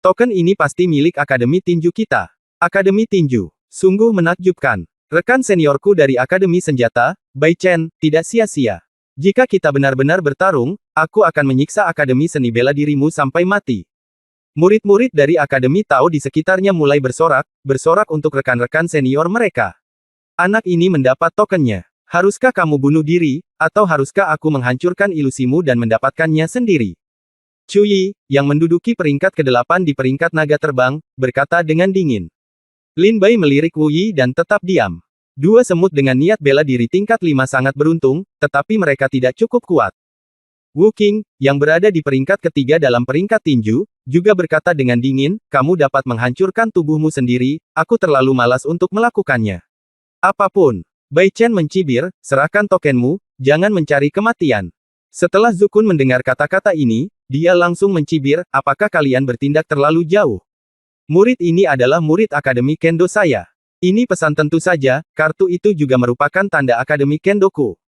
Token ini pasti milik Akademi Tinju kita. Akademi Tinju. Sungguh menakjubkan. Rekan seniorku dari Akademi Senjata, Bai Chen, tidak sia-sia. Jika kita benar-benar bertarung, aku akan menyiksa Akademi Seni Bela Dirimu sampai mati. Murid-murid dari Akademi Tao di sekitarnya mulai bersorak untuk rekan-rekan senior mereka. Anak ini mendapat tokennya. Haruskah kamu bunuh diri, atau haruskah aku menghancurkan ilusimu dan mendapatkannya sendiri? Chu Yi, yang menduduki peringkat ke-8 di peringkat naga terbang, berkata dengan dingin. Lin Bai melirik Wu Yi dan tetap diam. Dua semut dengan niat bela diri tingkat 5 sangat beruntung, tetapi mereka tidak cukup kuat. Wu Qing, yang berada di peringkat ketiga dalam peringkat tinju, juga berkata dengan dingin, kamu dapat menghancurkan tubuhmu sendiri, aku terlalu malas untuk melakukannya. Apapun. Bai Chen mencibir, serahkan tokenmu, jangan mencari kematian. Setelah Zukun mendengar kata-kata ini, dia langsung mencibir, apakah kalian bertindak terlalu jauh? Murid ini adalah murid Akademi Kendo saya. Ini pesan tentu saja, kartu itu juga merupakan tanda Akademi Kendoku.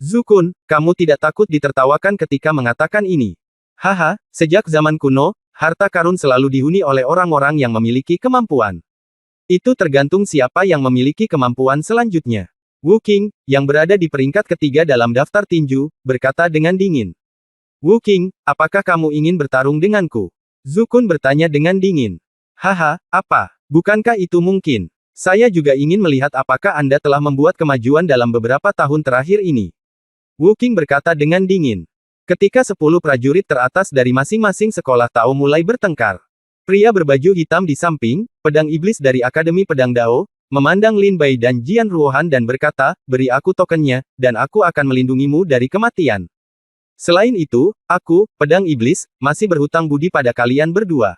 Zukun, kamu tidak takut ditertawakan ketika mengatakan ini. Haha, sejak zaman kuno, harta karun selalu dihuni oleh orang-orang yang memiliki kemampuan. Itu tergantung siapa yang memiliki kemampuan selanjutnya. Wu Qing, yang berada di peringkat ketiga dalam daftar tinju, berkata dengan dingin. Wu Qing, apakah kamu ingin bertarung denganku? Zukun bertanya dengan dingin. Haha, apa? Bukankah itu mungkin? Saya juga ingin melihat apakah Anda telah membuat kemajuan dalam beberapa tahun terakhir ini. Wu Qing berkata dengan dingin. Ketika 10 prajurit teratas dari masing-masing sekolah Tao mulai bertengkar. Pria berbaju hitam di samping, pedang iblis dari Akademi Pedang Dao, memandang Lin Bai dan Jian Ruohan dan berkata, beri aku tokennya, dan aku akan melindungimu dari kematian. Selain itu, aku, pedang iblis, masih berhutang budi pada kalian berdua.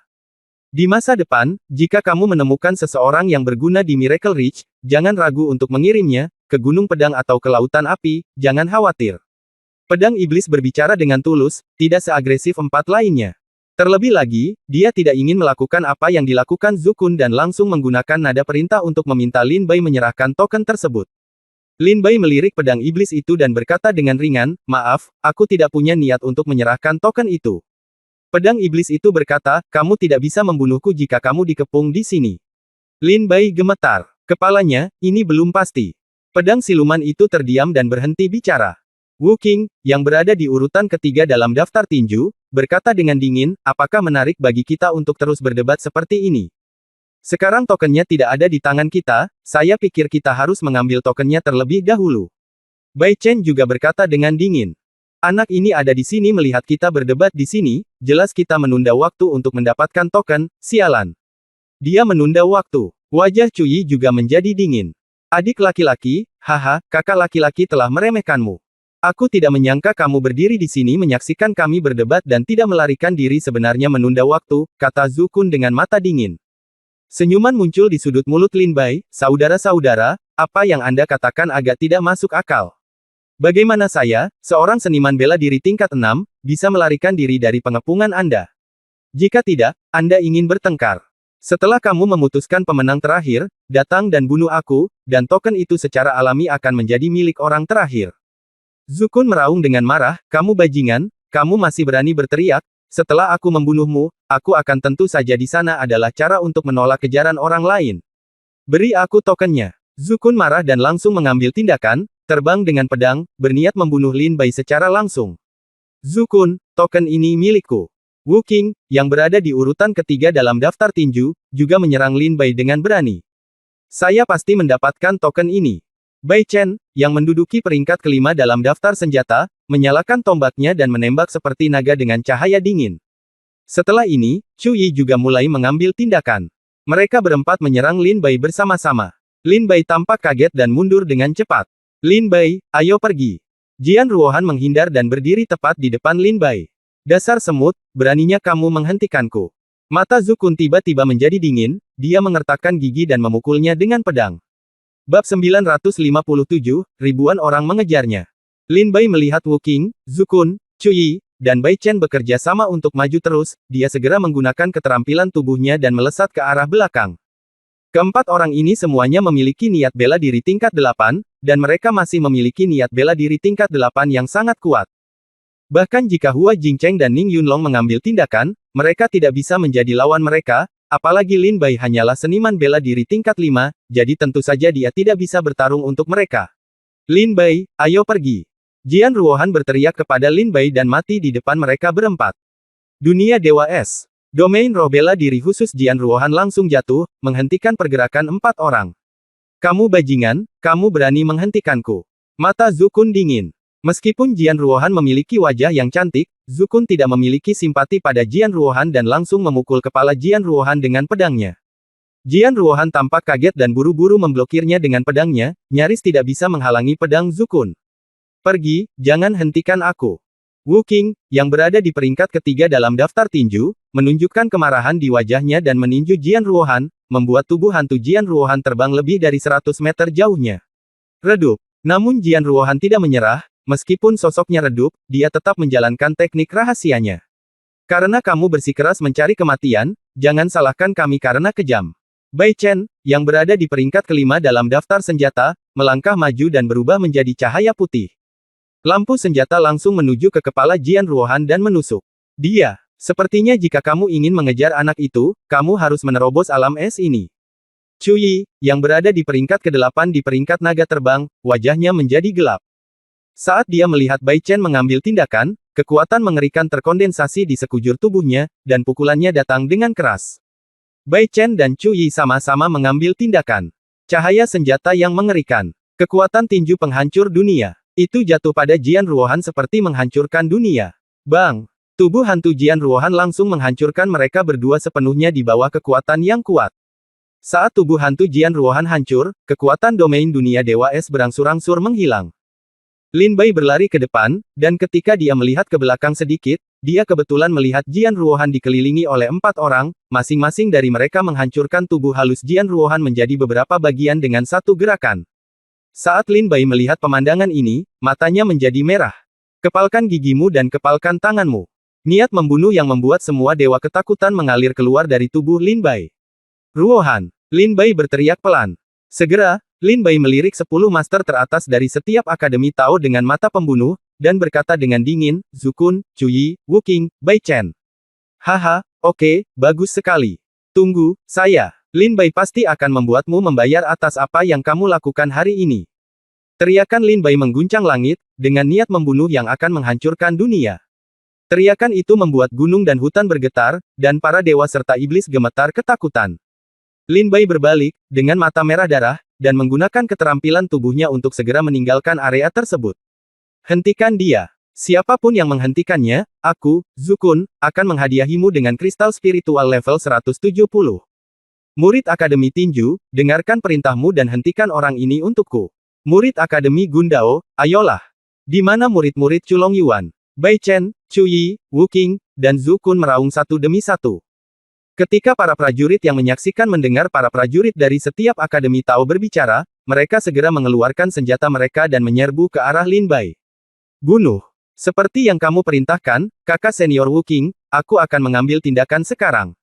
Di masa depan, jika kamu menemukan seseorang yang berguna di Miracle Ridge, jangan ragu untuk mengirimnya, ke Gunung Pedang atau ke Lautan Api, jangan khawatir. Pedang iblis berbicara dengan tulus, tidak seagresif empat lainnya. Terlebih lagi, dia tidak ingin melakukan apa yang dilakukan Zukun dan langsung menggunakan nada perintah untuk meminta Lin Bai menyerahkan token tersebut. Lin Bai melirik pedang iblis itu dan berkata dengan ringan, maaf, aku tidak punya niat untuk menyerahkan token itu. Pedang iblis itu berkata, kamu tidak bisa membunuhku jika kamu dikepung di sini. Lin Bai gemetar. Kepalanya, ini belum pasti. Pedang siluman itu terdiam dan berhenti bicara. Wu Qing, yang berada di urutan ketiga dalam daftar tinju, berkata dengan dingin, apakah menarik bagi kita untuk terus berdebat seperti ini? Sekarang tokennya tidak ada di tangan kita, saya pikir kita harus mengambil tokennya terlebih dahulu. Bai Chen juga berkata dengan dingin. Anak ini ada di sini melihat kita berdebat di sini, jelas kita menunda waktu untuk mendapatkan token, sialan. Dia menunda waktu. Wajah Cuyi juga menjadi dingin. Adik laki-laki, haha, kakak laki-laki telah meremehkanmu. Aku tidak menyangka kamu berdiri di sini menyaksikan kami berdebat dan tidak melarikan diri sebenarnya menunda waktu, kata Zukun dengan mata dingin. Senyuman muncul di sudut mulut Lin Bai, saudara-saudara, apa yang Anda katakan agak tidak masuk akal. Bagaimana saya, seorang seniman bela diri tingkat 6, bisa melarikan diri dari pengepungan Anda? Jika tidak, Anda ingin bertengkar. Setelah kamu memutuskan pemenang terakhir, datang dan bunuh aku, dan token itu secara alami akan menjadi milik orang terakhir. Zukun meraung dengan marah, kamu bajingan, kamu masih berani berteriak, setelah aku membunuhmu, aku akan tentu saja di sana adalah cara untuk menolak kejaran orang lain. Beri aku tokennya. Zukun marah dan langsung mengambil tindakan, terbang dengan pedang, berniat membunuh Lin Bai secara langsung. Zukun, token ini milikku. Wu Qing, yang berada di urutan ketiga dalam daftar tinju, juga menyerang Lin Bai dengan berani. Saya pasti mendapatkan token ini. Bai Chen, yang menduduki peringkat kelima dalam daftar senjata, menyalakan tombaknya dan menembak seperti naga dengan cahaya dingin. Setelah ini, Chu Yi juga mulai mengambil tindakan. Mereka berempat menyerang Lin Bai bersama-sama. Lin Bai tampak kaget dan mundur dengan cepat. Lin Bai, ayo pergi. Jian Ruohan menghindar dan berdiri tepat di depan Lin Bai. Dasar semut, beraninya kamu menghentikanku. Mata Zukun tiba-tiba menjadi dingin, dia mengertakkan gigi dan memukulnya dengan pedang. Bab 957, ribuan orang mengejarnya. Lin Bai melihat Wu Qing, Zukun, Chu Yi, dan Bai Chen bekerja sama untuk maju terus, dia segera menggunakan keterampilan tubuhnya dan melesat ke arah belakang. Keempat orang ini semuanya memiliki niat bela diri tingkat 8, dan mereka masih memiliki niat bela diri tingkat 8 yang sangat kuat. Bahkan jika Hua Jingcheng dan Ning Yunlong mengambil tindakan, mereka tidak bisa menjadi lawan mereka, apalagi Lin Bai hanyalah seniman bela diri tingkat 5, jadi tentu saja dia tidak bisa bertarung untuk mereka. Lin Bai, ayo pergi. Jian Ruohan berteriak kepada Lin Bai dan mati di depan mereka berempat. Dunia Dewa Es. Domain roh bela diri khusus Jian Ruohan langsung jatuh, menghentikan pergerakan 4 orang. Kamu bajingan, kamu berani menghentikanku. Mata Zukun dingin. Meskipun Jian Ruohan memiliki wajah yang cantik, Zukun tidak memiliki simpati pada Jian Ruohan dan langsung memukul kepala Jian Ruohan dengan pedangnya. Jian Ruohan tampak kaget dan buru-buru memblokirnya dengan pedangnya, nyaris tidak bisa menghalangi pedang Zukun. Pergi, jangan hentikan aku. Wu Qing, yang berada di peringkat ketiga dalam daftar tinju, menunjukkan kemarahan di wajahnya dan meninju Jian Ruohan, membuat tubuh hantu Jian Ruohan terbang lebih dari 100 meter jauhnya. Redup. Namun Jian Ruohan tidak menyerah. Meskipun sosoknya redup, dia tetap menjalankan teknik rahasianya. Karena kamu bersikeras mencari kematian, jangan salahkan kami karena kejam. Bai Chen, yang berada di peringkat kelima dalam daftar senjata, melangkah maju dan berubah menjadi cahaya putih. Lampu senjata langsung menuju ke kepala Jian Ruohan dan menusuk. Dia, sepertinya jika kamu ingin mengejar anak itu, kamu harus menerobos alam es ini. Chu Yi, yang berada di peringkat ke-8 di peringkat naga terbang, wajahnya menjadi gelap. Saat dia melihat Bai Chen mengambil tindakan, kekuatan mengerikan terkondensasi di sekujur tubuhnya, dan pukulannya datang dengan keras. Bai Chen dan Chu Yi sama-sama mengambil tindakan. Cahaya senjata yang mengerikan. Kekuatan tinju penghancur dunia. Itu jatuh pada Jian Ruohan seperti menghancurkan dunia. Bang! Tubuh hantu Jian Ruohan langsung menghancurkan mereka berdua sepenuhnya di bawah kekuatan yang kuat. Saat tubuh hantu Jian Ruohan hancur, kekuatan domain dunia Dewa Es berangsur-angsur menghilang. Lin Bai berlari ke depan, dan ketika dia melihat ke belakang sedikit, dia kebetulan melihat Jian Ruohan dikelilingi oleh 4 orang, masing-masing dari mereka menghancurkan tubuh halus Jian Ruohan menjadi beberapa bagian dengan satu gerakan. Saat Lin Bai melihat pemandangan ini, matanya menjadi merah. Kepalkan gigimu dan kepalkan tanganmu. Niat membunuh yang membuat semua dewa ketakutan mengalir keluar dari tubuh Lin Bai. Ruohan! Lin Bai berteriak pelan. Segera, Lin Bai melirik 10 master teratas dari setiap akademi Tao dengan mata pembunuh, dan berkata dengan dingin, Zukun, Chuyi, Wuking, Bai Chen. Haha, oke, bagus sekali. Tunggu, saya. Lin Bai pasti akan membuatmu membayar atas apa yang kamu lakukan hari ini. Teriakan Lin Bai mengguncang langit, dengan niat membunuh yang akan menghancurkan dunia. Teriakan itu membuat gunung dan hutan bergetar, dan para dewa serta iblis gemetar ketakutan. Lin Bai berbalik, dengan mata merah darah, dan menggunakan keterampilan tubuhnya untuk segera meninggalkan area tersebut. Hentikan dia. Siapapun yang menghentikannya, aku, Zukun, akan menghadiahimu dengan kristal spiritual level 170. Murid Akademi Tinju, dengarkan perintahmu dan hentikan orang ini untukku. Murid Akademi Gundao, ayolah. Di mana murid-murid Culong Yuan? Bai Chen, Chuyi, Wuking, dan Zukun meraung satu demi satu. Ketika para prajurit yang menyaksikan mendengar para prajurit dari setiap Akademi Tao berbicara, mereka segera mengeluarkan senjata mereka dan menyerbu ke arah Lin Bai. Bunuh. Seperti yang kamu perintahkan, kakak senior Wuking, aku akan mengambil tindakan sekarang.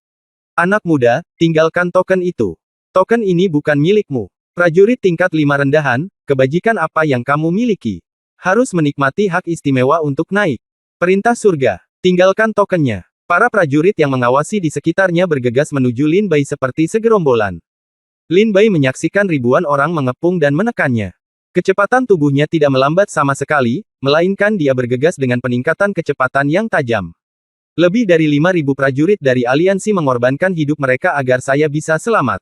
Anak muda, tinggalkan token itu. Token ini bukan milikmu. Prajurit tingkat 5 rendahan, kebajikan apa yang kamu miliki? Harus menikmati hak istimewa untuk naik. Perintah surga, tinggalkan tokennya. Para prajurit yang mengawasi di sekitarnya bergegas menuju Lin Bai seperti segerombolan. Lin Bai menyaksikan ribuan orang mengepung dan menekannya. Kecepatan tubuhnya tidak melambat sama sekali, melainkan dia bergegas dengan peningkatan kecepatan yang tajam. Lebih dari 5.000 prajurit dari aliansi mengorbankan hidup mereka agar saya bisa selamat.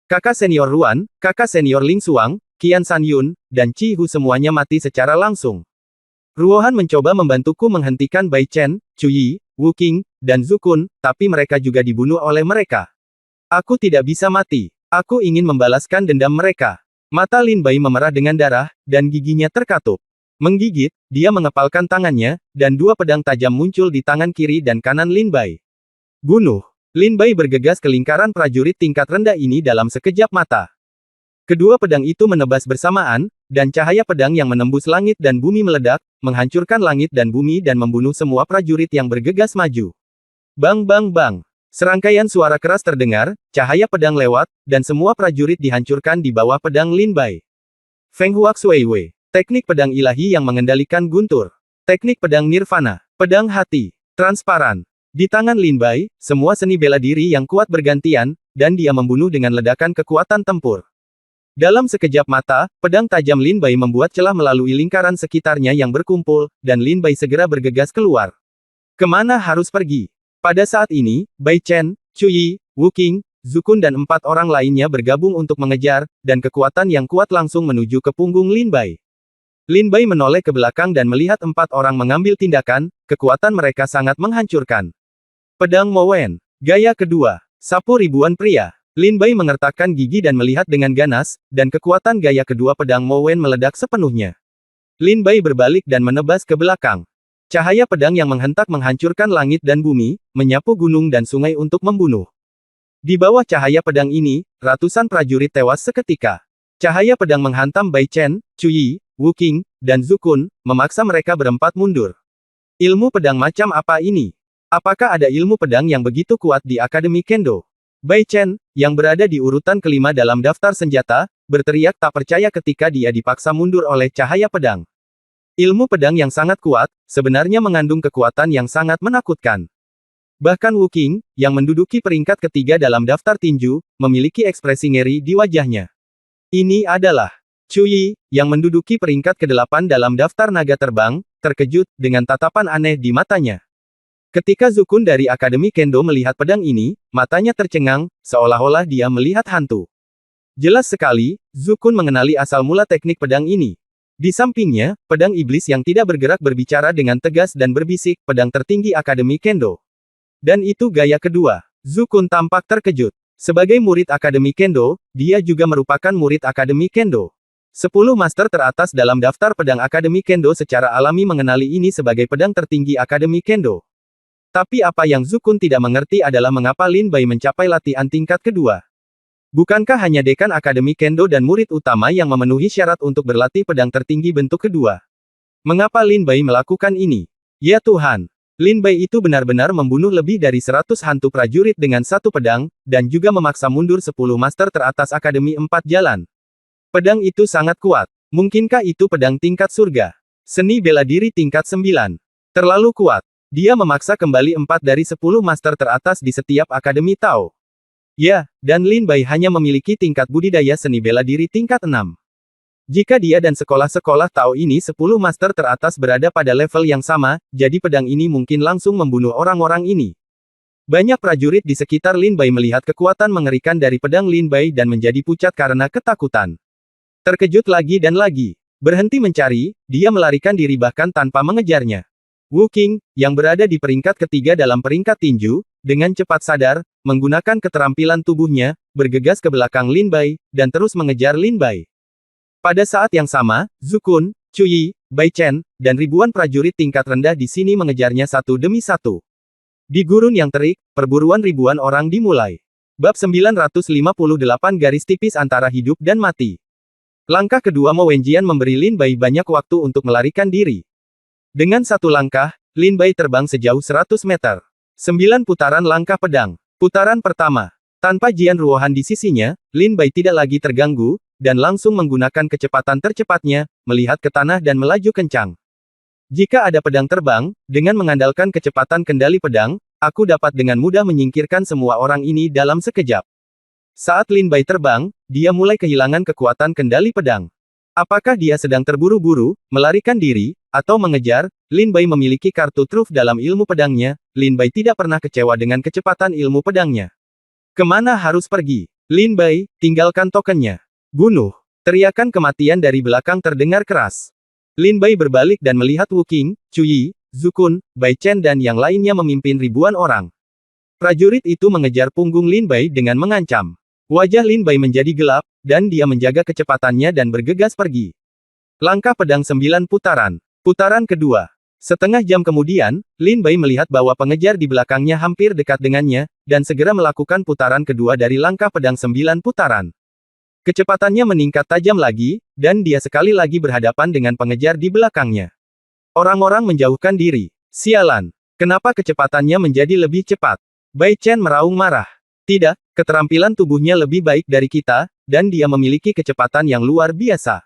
Kakak senior Ruan, kakak senior Ling Xuang, Qian San Yun, dan Chi Hu semuanya mati secara langsung. Ruohan mencoba membantuku menghentikan Bai Chen, Chuyi, Wuking, dan Zukun, tapi mereka juga dibunuh oleh mereka. Aku tidak bisa mati. Aku ingin membalaskan dendam mereka. Mata Lin Bai memerah dengan darah, dan giginya terkatup. Menggigit, dia mengepalkan tangannya, dan 2 pedang tajam muncul di tangan kiri dan kanan Lin Bai. Bunuh! Lin Bai bergegas ke lingkaran prajurit tingkat rendah ini dalam sekejap mata. Kedua pedang itu menebas bersamaan, dan cahaya pedang yang menembus langit dan bumi meledak, menghancurkan langit dan bumi dan membunuh semua prajurit yang bergegas maju. Bang bang bang! Serangkaian suara keras terdengar, cahaya pedang lewat, dan semua prajurit dihancurkan di bawah pedang Lin Bai. Feng Huax Weiwei. Teknik pedang ilahi yang mengendalikan guntur. Teknik pedang nirvana. Pedang hati. Transparan. Di tangan Lin Bai, semua seni bela diri yang kuat bergantian, dan dia membunuh dengan ledakan kekuatan tempur. Dalam sekejap mata, pedang tajam Lin Bai membuat celah melalui lingkaran sekitarnya yang berkumpul, dan Lin Bai segera bergegas keluar. Kemana harus pergi? Pada saat ini, Bai Chen, Chuyi, Wuking, Zukun dan 4 orang lainnya bergabung untuk mengejar, dan kekuatan yang kuat langsung menuju ke punggung Lin Bai. Lin Bai menoleh ke belakang dan melihat 4 orang mengambil tindakan, kekuatan mereka sangat menghancurkan. Pedang Mowen. Gaya kedua. Sapu ribuan pria. Lin Bai mengertakkan gigi dan melihat dengan ganas, dan kekuatan gaya kedua pedang Mowen meledak sepenuhnya. Lin Bai berbalik dan menebas ke belakang. Cahaya pedang yang menghentak menghancurkan langit dan bumi, menyapu gunung dan sungai untuk membunuh. Di bawah cahaya pedang ini, ratusan prajurit tewas seketika. Cahaya pedang menghantam Bai Chen, Chuyi, Wuking, dan Zukun, memaksa mereka berempat mundur. Ilmu pedang macam apa ini? Apakah ada ilmu pedang yang begitu kuat di Akademi Kendo? Bai Chen, yang berada di urutan kelima dalam daftar senjata, berteriak tak percaya ketika dia dipaksa mundur oleh cahaya pedang. Ilmu pedang yang sangat kuat, sebenarnya mengandung kekuatan yang sangat menakutkan. Bahkan Wuking, yang menduduki peringkat ketiga dalam daftar tinju, memiliki ekspresi ngeri di wajahnya. Ini adalah Chuyi, yang menduduki peringkat ke-8 dalam daftar naga terbang, terkejut, dengan tatapan aneh di matanya. Ketika Zukun dari Akademi Kendo melihat pedang ini, matanya tercengang, seolah-olah dia melihat hantu. Jelas sekali, Zukun mengenali asal mula teknik pedang ini. Di sampingnya, pedang iblis yang tidak bergerak berbicara dengan tegas dan berbisik, pedang tertinggi Akademi Kendo. Dan itu gaya kedua. Zukun tampak terkejut. Sebagai murid Akademi Kendo, dia juga merupakan murid Akademi Kendo. 10 master teratas dalam daftar pedang Akademi Kendo secara alami mengenali ini sebagai pedang tertinggi Akademi Kendo. Tapi apa yang Zukun tidak mengerti adalah mengapa Lin Bai mencapai latihan tingkat kedua. Bukankah hanya dekan Akademi Kendo dan murid utama yang memenuhi syarat untuk berlatih pedang tertinggi bentuk kedua? Mengapa Lin Bai melakukan ini? Ya Tuhan! Lin Bai itu benar-benar membunuh lebih dari 100 hantu prajurit dengan satu pedang, dan juga memaksa mundur 10 master teratas Akademi 4 Jalan. Pedang itu sangat kuat. Mungkinkah itu pedang tingkat surga? Seni bela diri tingkat 9. Terlalu kuat. Dia memaksa kembali 4 dari 10 master teratas di setiap Akademi Tao. Ya, dan Lin Bai hanya memiliki tingkat budidaya seni bela diri tingkat 6. Jika dia dan sekolah-sekolah Tao ini 10 master teratas berada pada level yang sama, jadi pedang ini mungkin langsung membunuh orang-orang ini. Banyak prajurit di sekitar Lin Bai melihat kekuatan mengerikan dari pedang Lin Bai dan menjadi pucat karena ketakutan. Terkejut lagi dan lagi. Berhenti mencari, dia melarikan diri bahkan tanpa mengejarnya. Wu Qing, yang berada di peringkat ketiga dalam peringkat tinju, dengan cepat sadar, menggunakan keterampilan tubuhnya, bergegas ke belakang Lin Bai, dan terus mengejar Lin Bai. Pada saat yang sama, Zukun, Chu Yi, Bai Chen, dan ribuan prajurit tingkat rendah di sini mengejarnya satu demi satu. Di gurun yang terik, perburuan ribuan orang dimulai. Bab 958 garis tipis antara hidup dan mati. Langkah kedua Mo Wenjian memberi Lin Bai banyak waktu untuk melarikan diri. Dengan satu langkah, Lin Bai terbang sejauh 100 meter. 9 putaran langkah pedang. Putaran pertama. Tanpa Jian Ruohan di sisinya, Lin Bai tidak lagi terganggu, dan langsung menggunakan kecepatan tercepatnya, melihat ke tanah dan melaju kencang. Jika ada pedang terbang, dengan mengandalkan kecepatan kendali pedang, aku dapat dengan mudah menyingkirkan semua orang ini dalam sekejap. Saat Lin Bai terbang, dia mulai kehilangan kekuatan kendali pedang. Apakah dia sedang terburu-buru, melarikan diri, atau mengejar? Lin Bai memiliki kartu truf dalam ilmu pedangnya. Lin Bai tidak pernah kecewa dengan kecepatan ilmu pedangnya. Kemana harus pergi? Lin Bai, tinggalkan tokennya. Bunuh! Teriakan kematian dari belakang terdengar keras. Lin Bai berbalik dan melihat Wu Qing, Chu Yi, Zukun, Bai Chen dan yang lainnya memimpin ribuan orang. Prajurit itu mengejar punggung Lin Bai dengan mengancam. Wajah Lin Bai menjadi gelap, dan dia menjaga kecepatannya dan bergegas pergi. Langkah pedang 9 putaran. Putaran kedua. Setengah jam kemudian, Lin Bai melihat bahwa pengejar di belakangnya hampir dekat dengannya, dan segera melakukan putaran kedua dari langkah pedang 9 putaran. Kecepatannya meningkat tajam lagi, dan dia sekali lagi berhadapan dengan pengejar di belakangnya. Orang-orang menjauhkan diri. Sialan. Kenapa kecepatannya menjadi lebih cepat? Bai Chen meraung marah. Tidak, keterampilan tubuhnya lebih baik dari kita, dan dia memiliki kecepatan yang luar biasa.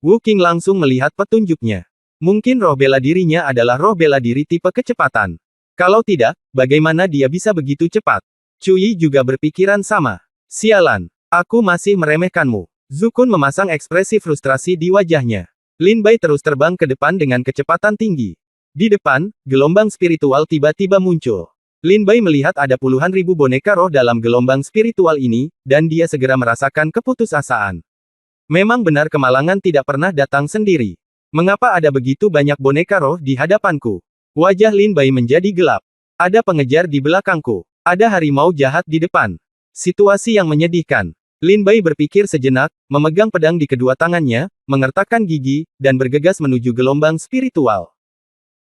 Wu Qing langsung melihat petunjuknya. Mungkin roh bela dirinya adalah roh bela diri tipe kecepatan. Kalau tidak, bagaimana dia bisa begitu cepat? Chu Yi juga berpikiran sama. Sialan, aku masih meremehkanmu. Zukun memasang ekspresi frustrasi di wajahnya. Lin Bai terus terbang ke depan dengan kecepatan tinggi. Di depan, gelombang spiritual tiba-tiba muncul. Lin Bai melihat ada puluhan ribu boneka roh dalam gelombang spiritual ini, dan dia segera merasakan keputusasaan. Memang benar kemalangan tidak pernah datang sendiri. Mengapa ada begitu banyak boneka roh di hadapanku? Wajah Lin Bai menjadi gelap. Ada pengejar di belakangku. Ada harimau jahat di depan. Situasi yang menyedihkan. Lin Bai berpikir sejenak, memegang pedang di kedua tangannya, mengertakkan gigi, dan bergegas menuju gelombang spiritual.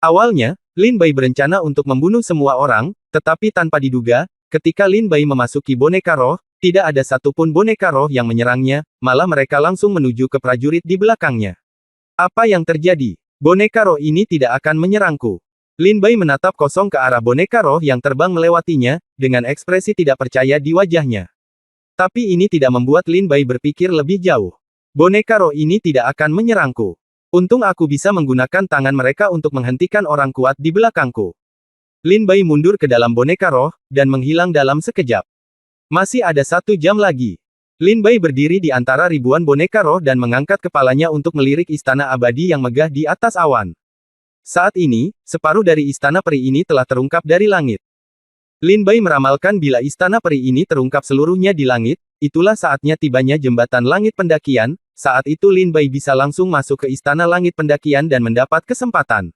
Awalnya, Lin Bai berencana untuk membunuh semua orang, tetapi tanpa diduga, ketika Lin Bai memasuki boneka roh, tidak ada satupun boneka roh yang menyerangnya, malah mereka langsung menuju ke prajurit di belakangnya. Apa yang terjadi? Boneka roh ini tidak akan menyerangku. Lin Bai menatap kosong ke arah boneka roh yang terbang melewatinya, dengan ekspresi tidak percaya di wajahnya. Tapi ini tidak membuat Lin Bai berpikir lebih jauh. Boneka roh ini tidak akan menyerangku. Untung aku bisa menggunakan tangan mereka untuk menghentikan orang kuat di belakangku. Lin Bai mundur ke dalam boneka roh, dan menghilang dalam sekejap. Masih ada 1 jam lagi. Lin Bai berdiri di antara ribuan boneka roh dan mengangkat kepalanya untuk melirik istana abadi yang megah di atas awan. Saat ini, separuh dari istana peri ini telah terungkap dari langit. Lin Bai meramalkan bila istana peri ini terungkap seluruhnya di langit, itulah saatnya tibanya jembatan langit pendakian. Saat itu Lin Bai bisa langsung masuk ke istana langit pendakian dan mendapat kesempatan.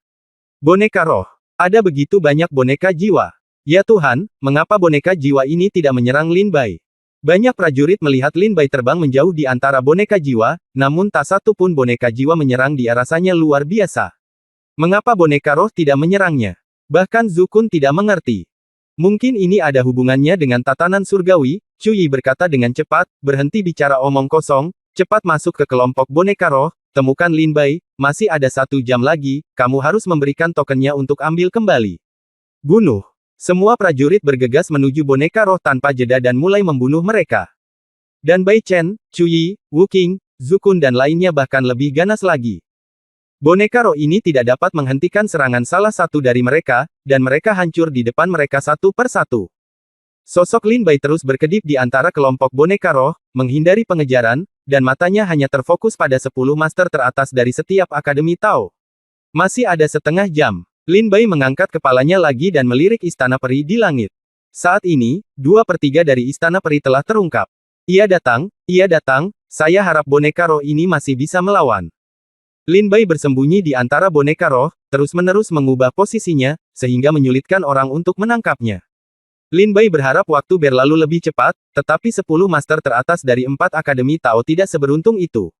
Boneka roh. Ada begitu banyak boneka jiwa. Ya Tuhan, mengapa boneka jiwa ini tidak menyerang Lin Bai? Banyak prajurit melihat Lin Bai terbang menjauh di antara boneka jiwa, namun tak satu pun boneka jiwa menyerang dia, rasanya luar biasa. Mengapa boneka roh tidak menyerangnya? Bahkan Zukun tidak mengerti. Mungkin ini ada hubungannya dengan tatanan surgawi. Cuyi berkata dengan cepat, berhenti bicara omong kosong, cepat masuk ke kelompok boneka roh, temukan Lin Bai, masih ada 1 jam lagi, kamu harus memberikan tokennya untuk ambil kembali. Bunuh. Semua prajurit bergegas menuju boneka roh tanpa jeda dan mulai membunuh mereka. Dan Bai Chen, Cuyi, Wu Qing, Zukun dan lainnya bahkan lebih ganas lagi. Boneka roh ini tidak dapat menghentikan serangan salah satu dari mereka, dan mereka hancur di depan mereka satu per satu. Sosok Lin Bai terus berkedip di antara kelompok boneka roh, menghindari pengejaran, dan matanya hanya terfokus pada 10 master teratas dari setiap Akademi Tao. Masih ada setengah jam. Lin Bai mengangkat kepalanya lagi dan melirik istana peri di langit. Saat ini, 2/3 dari istana peri telah terungkap. Ia datang, saya harap boneka roh ini masih bisa melawan. Lin Bai bersembunyi di antara boneka roh, terus-menerus mengubah posisinya, sehingga menyulitkan orang untuk menangkapnya. Lin Bai berharap waktu berlalu lebih cepat, tetapi 10 master teratas dari 4 Akademi Tao tidak seberuntung itu.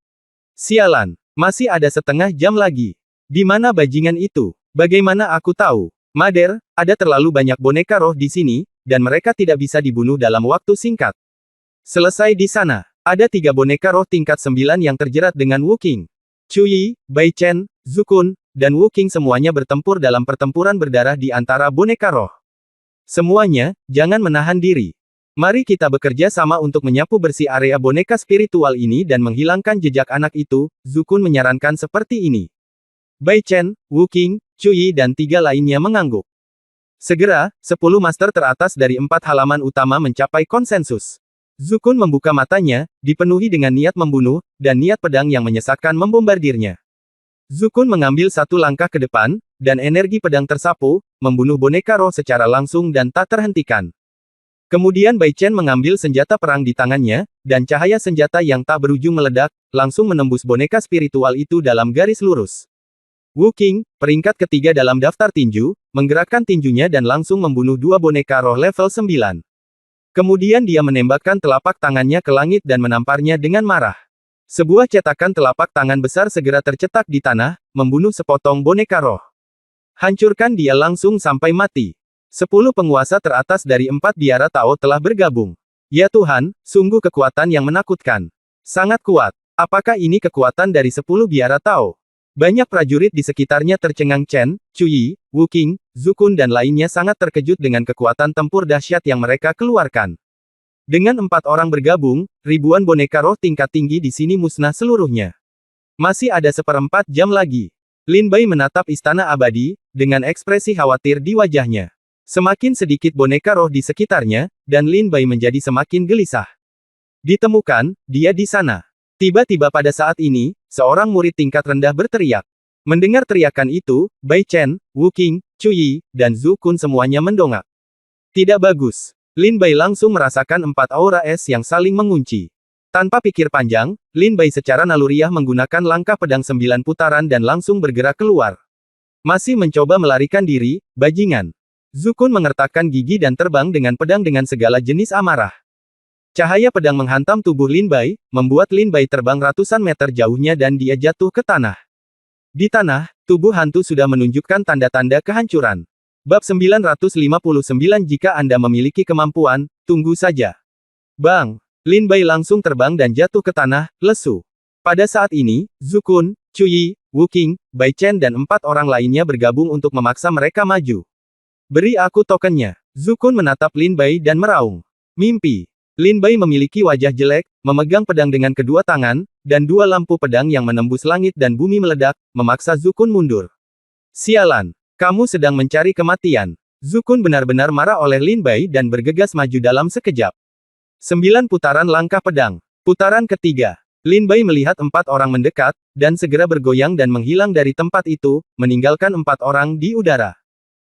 Sialan, masih ada setengah jam lagi. Di mana bajingan itu? Bagaimana aku tahu? Mader, ada terlalu banyak boneka roh di sini, dan mereka tidak bisa dibunuh dalam waktu singkat. Selesai di sana, ada 3 boneka roh tingkat 9 yang terjerat dengan Wu Qing. Cuyi, Bai Chen, Zukun, dan Wu Qing semuanya bertempur dalam pertempuran berdarah di antara boneka roh. Semuanya, jangan menahan diri. Mari kita bekerja sama untuk menyapu bersih area boneka spiritual ini dan menghilangkan jejak anak itu, Zukun menyarankan seperti ini. Bai Chen, Wu Qing, Cuyi dan 3 lainnya mengangguk. Segera, 10 master teratas dari 4 halaman utama mencapai konsensus. Zukun membuka matanya, dipenuhi dengan niat membunuh, dan niat pedang yang menyesatkan membombardirnya. Zukun mengambil 1 langkah ke depan, dan energi pedang tersapu, membunuh boneka roh secara langsung dan tak terhentikan. Kemudian Bai Chen mengambil senjata perang di tangannya, dan cahaya senjata yang tak berujung meledak, langsung menembus boneka spiritual itu dalam garis lurus. Wu Qing, peringkat ketiga dalam daftar tinju, menggerakkan tinjunya dan langsung membunuh 2 boneka roh level 9. Kemudian dia menembakkan telapak tangannya ke langit dan menamparnya dengan marah. Sebuah cetakan telapak tangan besar segera tercetak di tanah, membunuh sepotong boneka roh. Hancurkan dia langsung sampai mati. 10 penguasa teratas dari 4 biara Tao telah bergabung. Ya Tuhan, sungguh kekuatan yang menakutkan. Sangat kuat. Apakah ini kekuatan dari 10 biara Tao? Banyak prajurit di sekitarnya tercengang. Chen, Cuyi, Wu Qing, Zukun dan lainnya sangat terkejut dengan kekuatan tempur dahsyat yang mereka keluarkan. Dengan 4 orang bergabung, ribuan boneka roh tingkat tinggi di sini musnah seluruhnya. Masih ada 1/4 jam lagi. Lin Bai menatap istana abadi, dengan ekspresi khawatir di wajahnya. Semakin sedikit boneka roh di sekitarnya, dan Lin Bai menjadi semakin gelisah. Ditemukan, dia di sana. Tiba-tiba pada saat ini, seorang murid tingkat rendah berteriak. Mendengar teriakan itu, Bai Chen, Wu Qing, Cuyi, dan Zukun semuanya mendongak. Tidak bagus. Lin Bai langsung merasakan 4 aura es yang saling mengunci. Tanpa pikir panjang, Lin Bai secara naluriah menggunakan langkah pedang 9 putaran dan langsung bergerak keluar. Masih mencoba melarikan diri, bajingan. Zukun mengertakkan gigi dan terbang dengan pedang dengan segala jenis amarah. Cahaya pedang menghantam tubuh Lin Bai, membuat Lin Bai terbang ratusan meter jauhnya dan dia jatuh ke tanah. Di tanah, tubuh hantu sudah menunjukkan tanda-tanda kehancuran. Bab 959. Jika Anda memiliki kemampuan, tunggu saja. Bang! Lin Bai langsung terbang dan jatuh ke tanah, lesu. Pada saat ini, Zukun, Cuyi, Wu Qing, Bai Chen dan 4 orang lainnya bergabung untuk memaksa mereka maju. Beri aku tokennya. Zukun menatap Lin Bai dan meraung. Mimpi. Lin Bai memiliki wajah jelek, memegang pedang dengan kedua tangan, dan 2 lampu pedang yang menembus langit dan bumi meledak, memaksa Zukun mundur. Sialan! Kamu sedang mencari kematian. Zukun benar-benar marah oleh Lin Bai dan bergegas maju dalam sekejap. 9 putaran langkah pedang. Putaran ketiga. Lin Bai melihat 4 orang mendekat, dan segera bergoyang dan menghilang dari tempat itu, meninggalkan 4 orang di udara.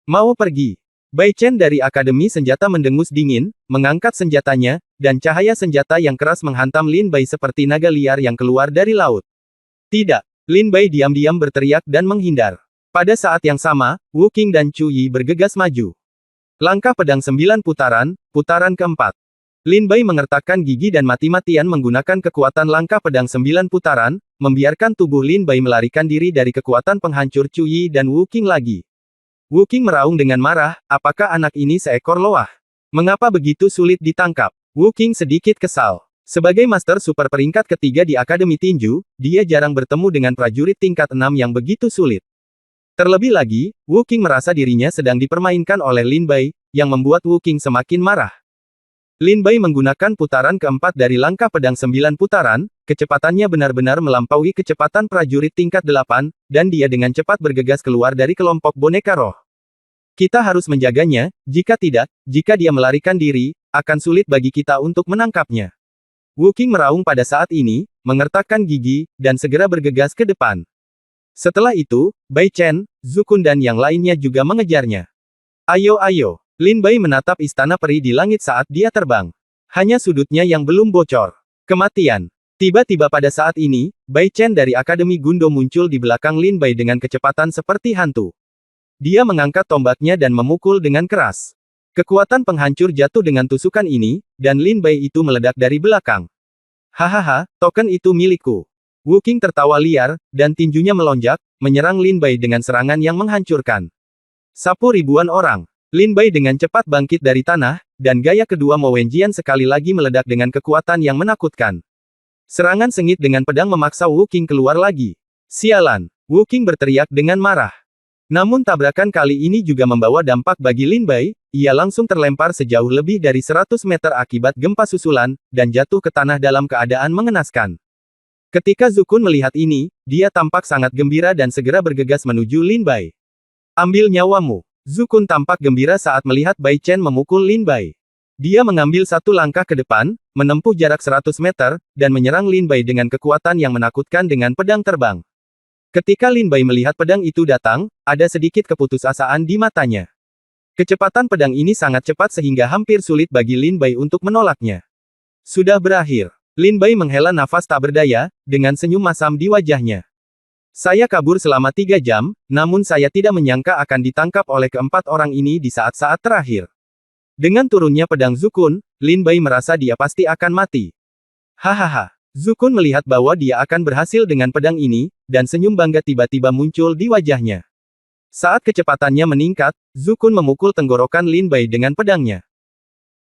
Mau pergi. Bai Chen dari Akademi Senjata mendengus dingin, mengangkat senjatanya, dan cahaya senjata yang keras menghantam Lin Bai seperti naga liar yang keluar dari laut. Tidak! Lin Bai diam-diam berteriak dan menghindar. Pada saat yang sama, Wu Qing dan Chu Yi bergegas maju. Langkah pedang 9 putaran, putaran keempat. Lin Bai mengertakkan gigi dan mati-matian menggunakan kekuatan langkah pedang 9 putaran, membiarkan tubuh Lin Bai melarikan diri dari kekuatan penghancur Chu Yi dan Wu Qing lagi. Wu Qing meraung dengan marah, apakah anak ini seekor loah? Mengapa begitu sulit ditangkap? Wu Qing sedikit kesal. Sebagai Master Super peringkat ketiga di Akademi Tinju, dia jarang bertemu dengan prajurit tingkat 6 yang begitu sulit. Terlebih lagi, Wu Qing merasa dirinya sedang dipermainkan oleh Lin Bai, yang membuat Wu Qing semakin marah. Lin Bai menggunakan putaran keempat dari langkah pedang 9 putaran, kecepatannya benar-benar melampaui kecepatan prajurit tingkat 8, dan dia dengan cepat bergegas keluar dari kelompok boneka roh. Kita harus menjaganya, jika tidak, jika dia melarikan diri, akan sulit bagi kita untuk menangkapnya. Wu Qing meraung pada saat ini, mengertakkan gigi, dan segera bergegas ke depan. Setelah itu, Bai Chen, Zhu Kun dan yang lainnya juga mengejarnya. Ayo ayo! Lin Bai menatap istana peri di langit saat dia terbang. Hanya sudutnya yang belum bocor. Kematian. Tiba-tiba pada saat ini, Bai Chen dari Akademi Gundo muncul di belakang Lin Bai dengan kecepatan seperti hantu. Dia mengangkat tombaknya dan memukul dengan keras. Kekuatan penghancur jatuh dengan tusukan ini, dan Lin Bai itu meledak dari belakang. Hahaha, token itu milikku. Wu Qing tertawa liar, dan tinjunya melonjak, menyerang Lin Bai dengan serangan yang menghancurkan. Sapu ribuan orang. Lin Bai dengan cepat bangkit dari tanah, dan gaya kedua Mo Wenjian sekali lagi meledak dengan kekuatan yang menakutkan. Serangan sengit dengan pedang memaksa Wu Qing keluar lagi. Sialan! Wu Qing berteriak dengan marah. Namun tabrakan kali ini juga membawa dampak bagi Lin Bai, ia langsung terlempar sejauh lebih dari 100 meter akibat gempa susulan, dan jatuh ke tanah dalam keadaan mengenaskan. Ketika Zhu Kun melihat ini, dia tampak sangat gembira dan segera bergegas menuju Lin Bai. Ambil nyawamu! Zhu Kun tampak gembira saat melihat Bai Chen memukul Lin Bai. Dia mengambil satu langkah ke depan, menempuh jarak 100 meter, dan menyerang Lin Bai dengan kekuatan yang menakutkan dengan pedang terbang. Ketika Lin Bai melihat pedang itu datang, ada sedikit keputusasaan di matanya. Kecepatan pedang ini sangat cepat sehingga hampir sulit bagi Lin Bai untuk menolaknya. Sudah berakhir. Lin Bai menghela nafas tak berdaya, dengan senyum masam di wajahnya. Saya kabur selama 3 jam, namun saya tidak menyangka akan ditangkap oleh keempat orang ini di saat-saat terakhir. Dengan turunnya pedang Zhu Kun, Lin Bai merasa dia pasti akan mati. Hahaha. Zhu Kun melihat bahwa dia akan berhasil dengan pedang ini, dan senyum bangga tiba-tiba muncul di wajahnya. Saat kecepatannya meningkat, Zhu Kun memukul tenggorokan Lin Bai dengan pedangnya.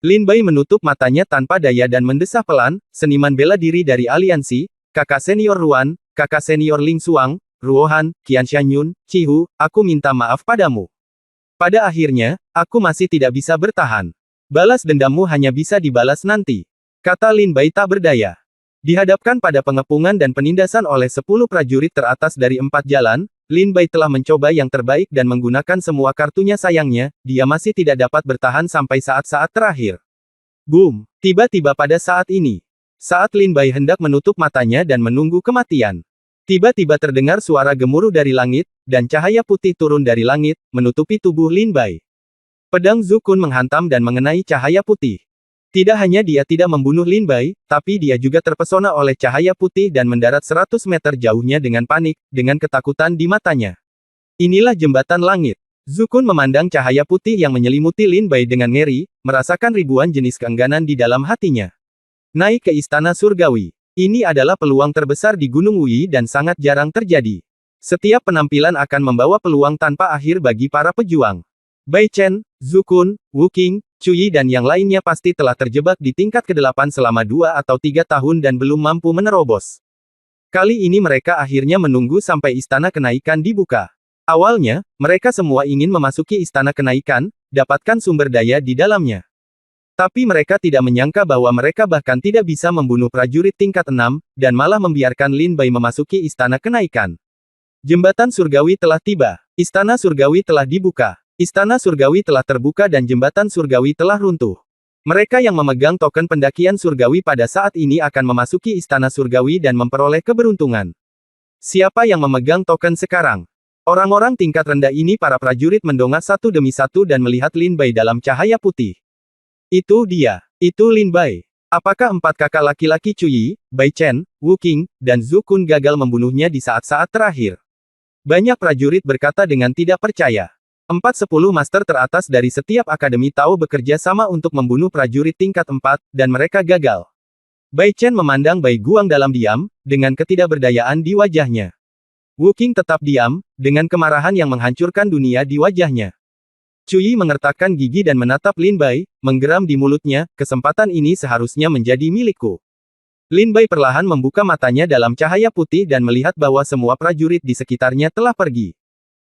Lin Bai menutup matanya tanpa daya dan mendesah pelan, seniman bela diri dari aliansi, kakak senior Ruan, kakak senior Ling Xuang, Ruohan, Qianshan, Qihu, aku minta maaf padamu. Pada akhirnya, aku masih tidak bisa bertahan. Balas dendammu hanya bisa dibalas nanti. Kata Lin Bai tak berdaya. Dihadapkan pada pengepungan dan penindasan oleh 10 prajurit teratas dari 4 jalan, Lin Bai telah mencoba yang terbaik dan menggunakan semua kartunya sayangnya, dia masih tidak dapat bertahan sampai saat-saat terakhir. Boom! Tiba-tiba pada saat ini. Saat Lin Bai hendak menutup matanya dan menunggu kematian. Tiba-tiba terdengar suara gemuruh dari langit, dan cahaya putih turun dari langit, menutupi tubuh Lin Bai. Pedang Zhu Kun menghantam dan mengenai cahaya putih. Tidak hanya dia tidak membunuh Lin Bai, tapi dia juga terpesona oleh cahaya putih dan mendarat 100 meter jauhnya dengan panik, dengan ketakutan di matanya. Inilah jembatan langit. Zhu Kun memandang cahaya putih yang menyelimuti Lin Bai dengan ngeri, merasakan ribuan jenis keengganan di dalam hatinya. Naik ke istana surgawi. Ini adalah peluang terbesar di Gunung Wuyi dan sangat jarang terjadi. Setiap penampilan akan membawa peluang tanpa akhir bagi para pejuang. Bai Chen, Zhu Kun, Wu Qing, Chu Yi dan yang lainnya pasti telah terjebak di tingkat ke-8 selama 2 atau 3 tahun dan belum mampu menerobos. Kali ini mereka akhirnya menunggu sampai istana kenaikan dibuka. Awalnya, mereka semua ingin memasuki istana kenaikan, dapatkan sumber daya di dalamnya. Tapi mereka tidak menyangka bahwa mereka bahkan tidak bisa membunuh prajurit tingkat 6, dan malah membiarkan Lin Bai memasuki istana kenaikan. Jembatan surgawi telah tiba. Istana surgawi telah dibuka. Istana surgawi telah terbuka dan jembatan surgawi telah runtuh. Mereka yang memegang token pendakian surgawi pada saat ini akan memasuki istana surgawi dan memperoleh keberuntungan. Siapa yang memegang token sekarang? Orang-orang tingkat rendah ini para prajurit mendongak satu demi satu dan melihat Lin Bai dalam cahaya putih. Itu dia. Itu Lin Bai. Apakah empat kakak laki-laki Cuyi, Bai Chen, Wu Qing, dan Zhu Kun gagal membunuhnya di saat-saat terakhir? Banyak prajurit berkata dengan tidak percaya. 4-10 master teratas dari setiap akademi Tao bekerja sama untuk membunuh prajurit tingkat 4, dan mereka gagal. Bai Chen memandang Bai Guang dalam diam, dengan ketidakberdayaan di wajahnya. Wu Qing tetap diam, dengan kemarahan yang menghancurkan dunia di wajahnya. Cuyi mengertakkan gigi dan menatap Lin Bai, menggeram di mulutnya, kesempatan ini seharusnya menjadi milikku. Lin Bai perlahan membuka matanya dalam cahaya putih dan melihat bahwa semua prajurit di sekitarnya telah pergi.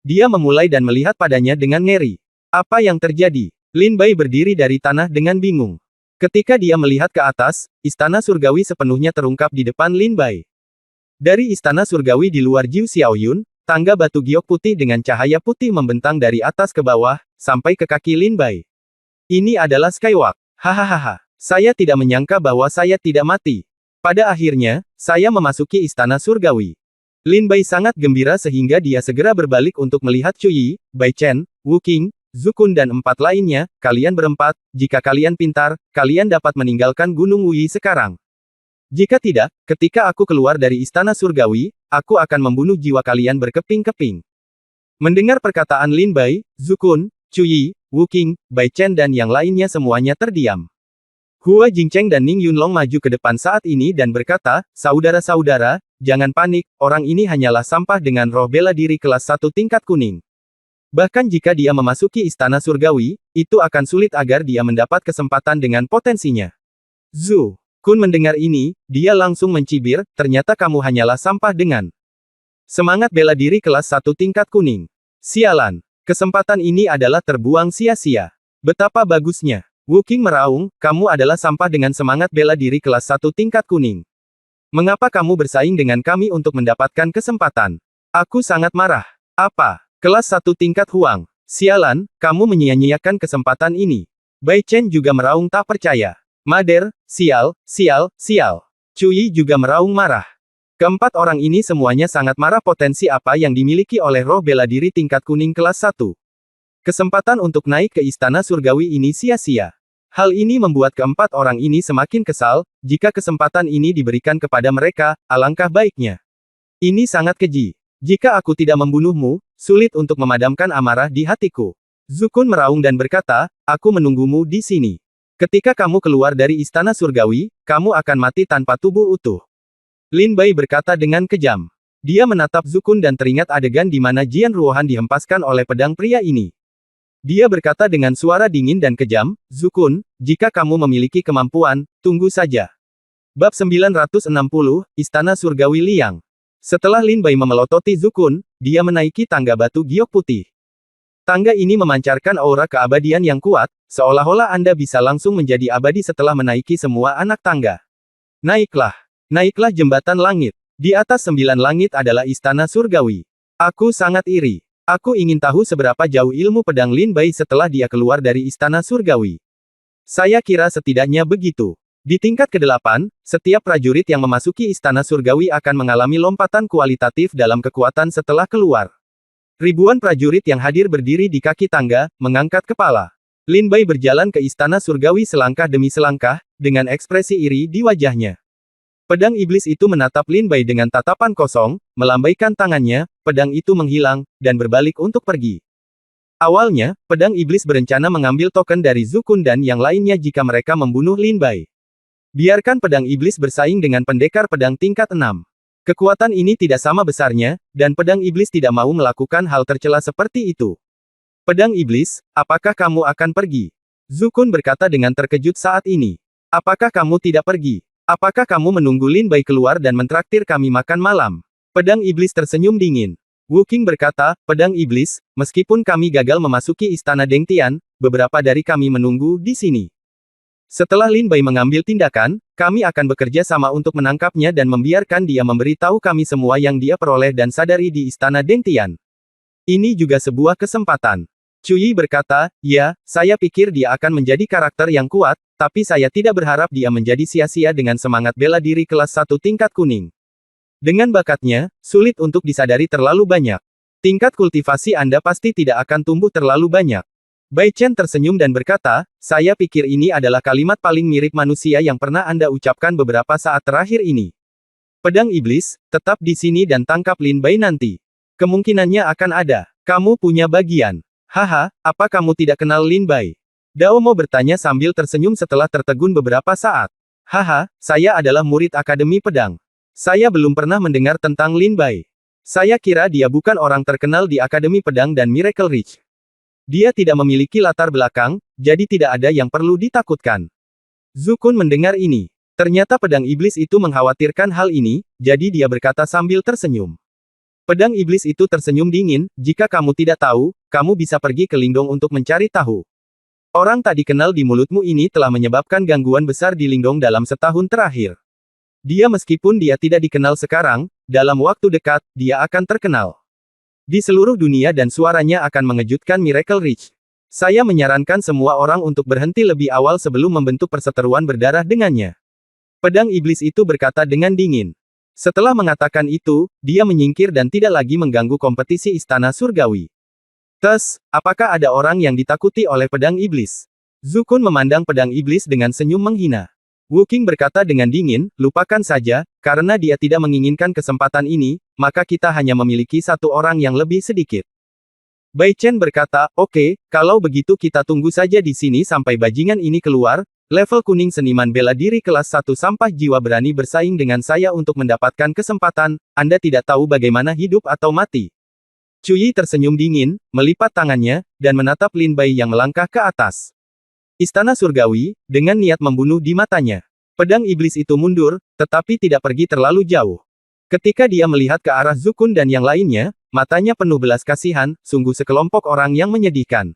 Dia memulai dan melihat padanya dengan ngeri. Apa yang terjadi? Lin Bai berdiri dari tanah dengan bingung. Ketika dia melihat ke atas, istana surgawi sepenuhnya terungkap di depan Lin Bai. Dari istana surgawi di luar Jiu Xiaoyun, tangga batu giok putih dengan cahaya putih membentang dari atas ke bawah, sampai ke kaki Lin Bai. Ini adalah Skywalk. Hahaha. Saya tidak menyangka bahwa saya tidak mati. Pada akhirnya, saya memasuki istana surgawi. Lin Bai sangat gembira sehingga dia segera berbalik untuk melihat Cuyi, Bai Chen, Wu Qing, Zhu Kun dan 4 lainnya. Kalian berempat, jika kalian pintar, kalian dapat meninggalkan Gunung Wuyi sekarang. Jika tidak, ketika aku keluar dari istana surgawi, aku akan membunuh jiwa kalian berkeping-keping. Mendengar perkataan Lin Bai, Zhu Kun, Cuyi, Wu Qing, Bai Chen dan yang lainnya semuanya terdiam. Hua Jingcheng dan Ning Yunlong maju ke depan saat ini dan berkata, saudara-saudara, jangan panik, orang ini hanyalah sampah dengan roh bela diri kelas 1 tingkat kuning. Bahkan jika dia memasuki istana surgawi, itu akan sulit agar dia mendapat kesempatan dengan potensinya. Zhu Kun mendengar ini, dia langsung mencibir, ternyata kamu hanyalah sampah dengan semangat bela diri kelas 1 tingkat kuning. Sialan, kesempatan ini adalah terbuang sia-sia. Betapa bagusnya. Wu Qing meraung, kamu adalah sampah dengan semangat bela diri kelas 1 tingkat kuning. Mengapa kamu bersaing dengan kami untuk mendapatkan kesempatan? Aku sangat marah. Apa? Kelas 1 tingkat Huang. Sialan, kamu menyia-nyiakan kesempatan ini. Bai Chen juga meraung tak percaya. Mader, sial, sial, sial. Cuyi juga meraung marah. Keempat orang ini semuanya sangat marah potensi apa yang dimiliki oleh roh bela diri tingkat kuning kelas 1. Kesempatan untuk naik ke istana surgawi ini sia-sia. Hal ini membuat keempat orang ini semakin kesal, jika kesempatan ini diberikan kepada mereka, alangkah baiknya. Ini sangat keji. Jika aku tidak membunuhmu, sulit untuk memadamkan amarah di hatiku. Zhu Kun meraung dan berkata, aku menunggumu di sini. Ketika kamu keluar dari istana surgawi, kamu akan mati tanpa tubuh utuh. Lin Bai berkata dengan kejam. Dia menatap Zhu Kun dan teringat adegan di mana Jian Ruohan dihempaskan oleh pedang pria ini. Dia berkata dengan suara dingin dan kejam, Zhu Kun, jika kamu memiliki kemampuan, tunggu saja. Bab 960, Istana Surgawi Liang. Setelah Lin Bai memelototi Zhu Kun, dia menaiki tangga batu giok putih. Tangga ini memancarkan aura keabadian yang kuat, seolah-olah Anda bisa langsung menjadi abadi setelah menaiki semua anak tangga. Naiklah. Naiklah jembatan langit. Di atas 9 langit adalah istana surgawi. Aku sangat iri. Aku ingin tahu seberapa jauh ilmu pedang Lin Bai setelah dia keluar dari istana surgawi. Saya kira setidaknya begitu. Di tingkat ke-8, setiap prajurit yang memasuki istana surgawi akan mengalami lompatan kualitatif dalam kekuatan setelah keluar. Ribuan prajurit yang hadir berdiri di kaki tangga, mengangkat kepala. Lin Bai berjalan ke istana surgawi selangkah demi selangkah, dengan ekspresi iri di wajahnya. Pedang iblis itu menatap Lin Bai dengan tatapan kosong, melambaikan tangannya, pedang itu menghilang, dan berbalik untuk pergi. Awalnya, pedang iblis berencana mengambil token dari Zhu Kun dan yang lainnya jika mereka membunuh Lin Bai. Biarkan pedang iblis bersaing dengan pendekar pedang tingkat 6. Kekuatan ini tidak sama besarnya, dan pedang iblis tidak mau melakukan hal tercela seperti itu. Pedang iblis, apakah kamu akan pergi? Zhu Kun berkata dengan terkejut saat ini. Apakah kamu tidak pergi? Apakah kamu menunggu Lin Bai keluar dan mentraktir kami makan malam? Pedang iblis tersenyum dingin. Wu Qing berkata, pedang iblis, meskipun kami gagal memasuki istana Dengtian, beberapa dari kami menunggu di sini. Setelah Lin Bai mengambil tindakan, kami akan bekerja sama untuk menangkapnya dan membiarkan dia memberitahu kami semua yang dia peroleh dan sadari di istana Dengtian. Ini juga sebuah kesempatan. Cuyi berkata, ya, saya pikir dia akan menjadi karakter yang kuat, tapi saya tidak berharap dia menjadi sia-sia dengan semangat bela diri kelas 1 tingkat kuning. Dengan bakatnya, sulit untuk disadari terlalu banyak. Tingkat kultivasi Anda pasti tidak akan tumbuh terlalu banyak. Bai Chen tersenyum dan berkata, saya pikir ini adalah kalimat paling mirip manusia yang pernah Anda ucapkan beberapa saat terakhir ini. Pedang iblis, tetap di sini dan tangkap Lin Bai nanti. Kemungkinannya akan ada. Kamu punya bagian. Haha, apa kamu tidak kenal Lin Bai? Dao Mo bertanya sambil tersenyum setelah tertegun beberapa saat. Haha, saya adalah murid Akademi Pedang. Saya belum pernah mendengar tentang Lin Bai. Saya kira dia bukan orang terkenal di Akademi Pedang dan Miracle Ridge. Dia tidak memiliki latar belakang, jadi tidak ada yang perlu ditakutkan. Zukun mendengar ini. Ternyata pedang iblis itu mengkhawatirkan hal ini, jadi dia berkata sambil tersenyum. Pedang iblis itu tersenyum dingin, jika kamu tidak tahu, kamu bisa pergi ke Lingdong untuk mencari tahu. Orang tak dikenal di mulutmu ini telah menyebabkan gangguan besar di Lingdong dalam setahun terakhir. Meskipun dia tidak dikenal sekarang, dalam waktu dekat, dia akan terkenal di seluruh dunia dan suaranya akan mengejutkan Miracle Ridge. Saya menyarankan semua orang untuk berhenti lebih awal sebelum membentuk perseteruan berdarah dengannya. Pedang iblis itu berkata dengan dingin. Setelah mengatakan itu, dia menyingkir dan tidak lagi mengganggu kompetisi Istana Surgawi. Apakah ada orang yang ditakuti oleh pedang iblis? Zukun memandang pedang iblis dengan senyum menghina. Wu Qing berkata dengan dingin, lupakan saja, karena dia tidak menginginkan kesempatan ini, maka kita hanya memiliki satu orang yang lebih sedikit. Bai Chen berkata, oke, kalau begitu kita tunggu saja di sini sampai bajingan ini keluar. Level kuning seniman bela diri kelas 1 sampah jiwa berani bersaing dengan saya untuk mendapatkan kesempatan, Anda tidak tahu bagaimana hidup atau mati. Cui tersenyum dingin, melipat tangannya, dan menatap Lin Bai yang melangkah ke atas. Istana Surgawi, dengan niat membunuh di matanya. Pedang iblis itu mundur, tetapi tidak pergi terlalu jauh. Ketika dia melihat ke arah Zukun dan yang lainnya, matanya penuh belas kasihan, sungguh sekelompok orang yang menyedihkan.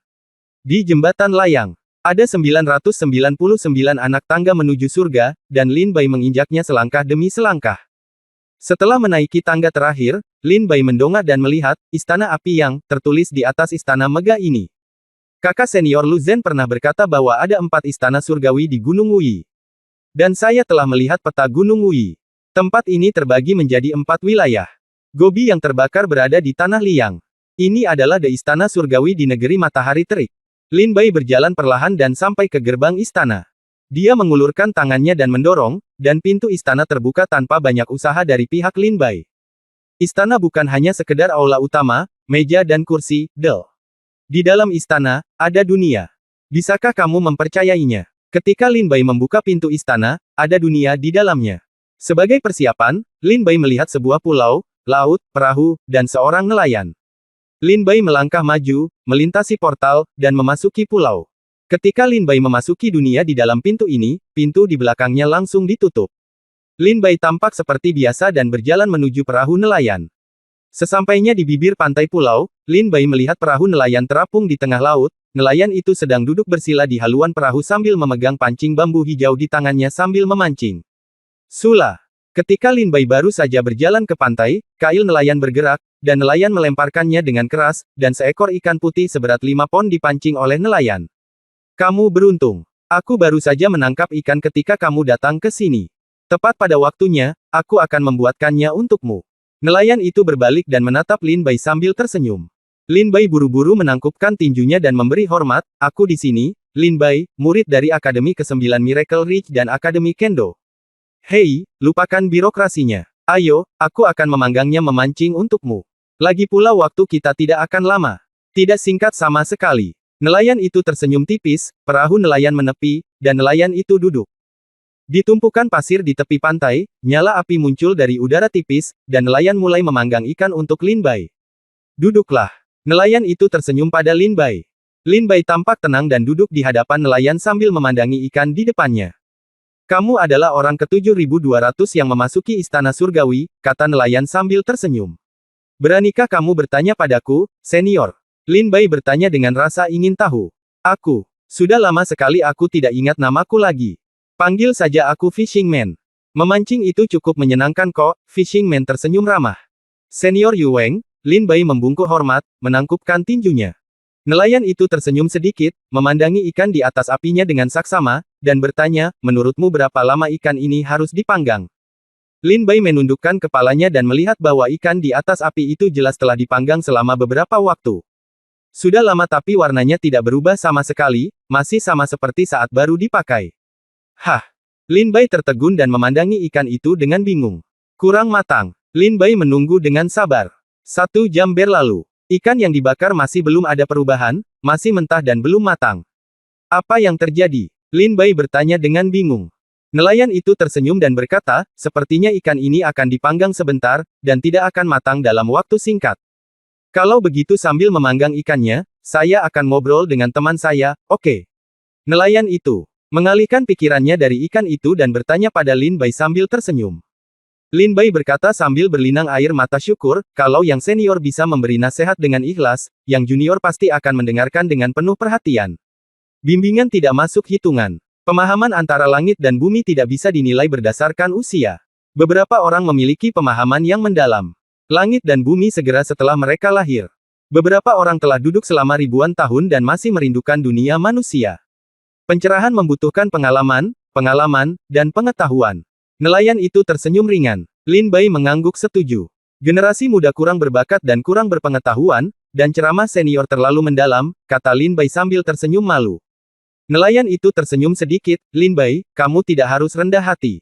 Di jembatan layang, ada 999 anak tangga menuju surga, dan Lin Bai menginjaknya selangkah demi selangkah. Setelah menaiki tangga terakhir, Lin Bai mendongak dan melihat, Istana Api yang tertulis di atas istana megah ini. Kakak senior Lu Zhen pernah berkata bahwa ada 4 istana surgawi di Gunung Wuyi. Dan saya telah melihat peta Gunung Wuyi. Tempat ini terbagi menjadi 4 wilayah. Gobi yang terbakar berada di Tanah Liang. Ini adalah istana surgawi di negeri matahari terik. Lin Bai berjalan perlahan dan sampai ke gerbang istana. Dia mengulurkan tangannya dan mendorong, dan pintu istana terbuka tanpa banyak usaha dari pihak Lin Bai. Istana bukan hanya sekedar aula utama, meja dan kursi, Di dalam istana, ada dunia. Bisakah kamu mempercayainya? Ketika Lin Bai membuka pintu istana, ada dunia di dalamnya. Sebagai persiapan, Lin Bai melihat sebuah pulau, laut, perahu, dan seorang nelayan. Lin Bai melangkah maju, melintasi portal, dan memasuki pulau. Ketika Lin Bai memasuki dunia di dalam pintu ini, pintu di belakangnya langsung ditutup. Lin Bai tampak seperti biasa dan berjalan menuju perahu nelayan. Sesampainya di bibir pantai pulau, Lin Bai melihat perahu nelayan terapung di tengah laut. Nelayan itu sedang duduk bersila di haluan perahu sambil memegang pancing bambu hijau di tangannya sambil memancing. Sula. Ketika Lin Bai baru saja berjalan ke pantai, kail nelayan bergerak, dan nelayan melemparkannya dengan keras, dan seekor ikan putih seberat 5 pon dipancing oleh nelayan. Kamu beruntung. Aku baru saja menangkap ikan ketika kamu datang ke sini. Tepat pada waktunya, aku akan membuatkannya untukmu. Nelayan itu berbalik dan menatap Lin Bai sambil tersenyum. Lin Bai buru-buru menangkupkan tinjunya dan memberi hormat, aku di sini, Lin Bai, murid dari Akademi ke-9 Miracle Ridge dan Akademi Kendo. Hei, lupakan birokrasinya. Ayo, aku akan memanggangnya memancing untukmu. Lagi pula waktu kita tidak akan lama. Tidak singkat sama sekali. Nelayan itu tersenyum tipis, perahu nelayan menepi, dan nelayan itu duduk. Di tumpukan pasir di tepi pantai, nyala api muncul dari udara tipis, dan nelayan mulai memanggang ikan untuk Lin Bai. Duduklah. Nelayan itu tersenyum pada Lin Bai. Lin Bai tampak tenang dan duduk di hadapan nelayan sambil memandangi ikan di depannya. Kamu adalah orang ke-7.200 yang memasuki Istana Surgawi, kata nelayan sambil tersenyum. Beranikah kamu bertanya padaku, senior? Lin Bai bertanya dengan rasa ingin tahu. Aku. Sudah lama sekali aku tidak ingat namaku lagi. Panggil saja aku Fishing Man. Memancing itu cukup menyenangkan kok, Fishing Man tersenyum ramah. Senior Yu Weng, Lin Bai membungkuk hormat, menangkupkan tinjunya. Nelayan itu tersenyum sedikit, memandangi ikan di atas apinya dengan saksama, dan bertanya, menurutmu berapa lama ikan ini harus dipanggang? Lin Bai menundukkan kepalanya dan melihat bahwa ikan di atas api itu jelas telah dipanggang selama beberapa waktu. Sudah lama tapi warnanya tidak berubah sama sekali, masih sama seperti saat baru dipakai. Hah! Lin Bai tertegun dan memandangi ikan itu dengan bingung. Kurang matang. Lin Bai menunggu dengan sabar. 1 jam berlalu. Ikan yang dibakar masih belum ada perubahan, masih mentah dan belum matang. Apa yang terjadi? Lin Bai bertanya dengan bingung. Nelayan itu tersenyum dan berkata, sepertinya ikan ini akan dipanggang sebentar, dan tidak akan matang dalam waktu singkat. Kalau begitu sambil memanggang ikannya, saya akan ngobrol dengan teman saya, oke? Nelayan itu mengalihkan pikirannya dari ikan itu dan bertanya pada Lin Bai sambil tersenyum. Lin Bai berkata sambil berlinang air mata syukur, kalau yang senior bisa memberi nasihat dengan ikhlas, yang junior pasti akan mendengarkan dengan penuh perhatian. Bimbingan tidak masuk hitungan. Pemahaman antara langit dan bumi tidak bisa dinilai berdasarkan usia. Beberapa orang memiliki pemahaman yang mendalam. Langit dan bumi segera setelah mereka lahir. Beberapa orang telah duduk selama ribuan tahun dan masih merindukan dunia manusia. Pencerahan membutuhkan pengalaman, dan pengetahuan. Nelayan itu tersenyum ringan. Lin Bai mengangguk setuju. Generasi muda kurang berbakat dan kurang berpengetahuan, dan ceramah senior terlalu mendalam, kata Lin Bai sambil tersenyum malu. Nelayan itu tersenyum sedikit, Lin Bai, kamu tidak harus rendah hati.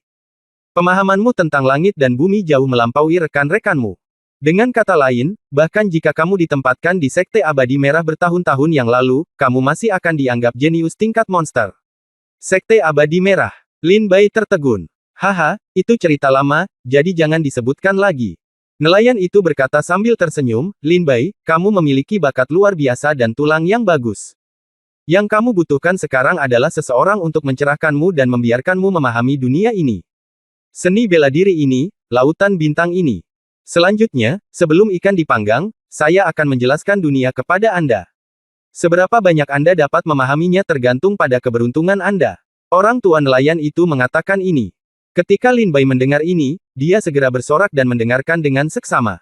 Pemahamanmu tentang langit dan bumi jauh melampaui rekan-rekanmu. Dengan kata lain, bahkan jika kamu ditempatkan di Sekte Abadi Merah bertahun-tahun yang lalu, kamu masih akan dianggap jenius tingkat monster. Sekte Abadi Merah. Lin Bai tertegun. Haha, itu cerita lama, jadi jangan disebutkan lagi. Nelayan itu berkata sambil tersenyum, Lin Bai, kamu memiliki bakat luar biasa dan tulang yang bagus. Yang kamu butuhkan sekarang adalah seseorang untuk mencerahkanmu dan membiarkanmu memahami dunia ini. Seni bela diri ini, lautan bintang ini. Selanjutnya, sebelum ikan dipanggang, saya akan menjelaskan dunia kepada Anda. Seberapa banyak Anda dapat memahaminya tergantung pada keberuntungan Anda. Orang tua nelayan itu mengatakan ini. Ketika Lin Bai mendengar ini, dia segera bersorak dan mendengarkan dengan seksama.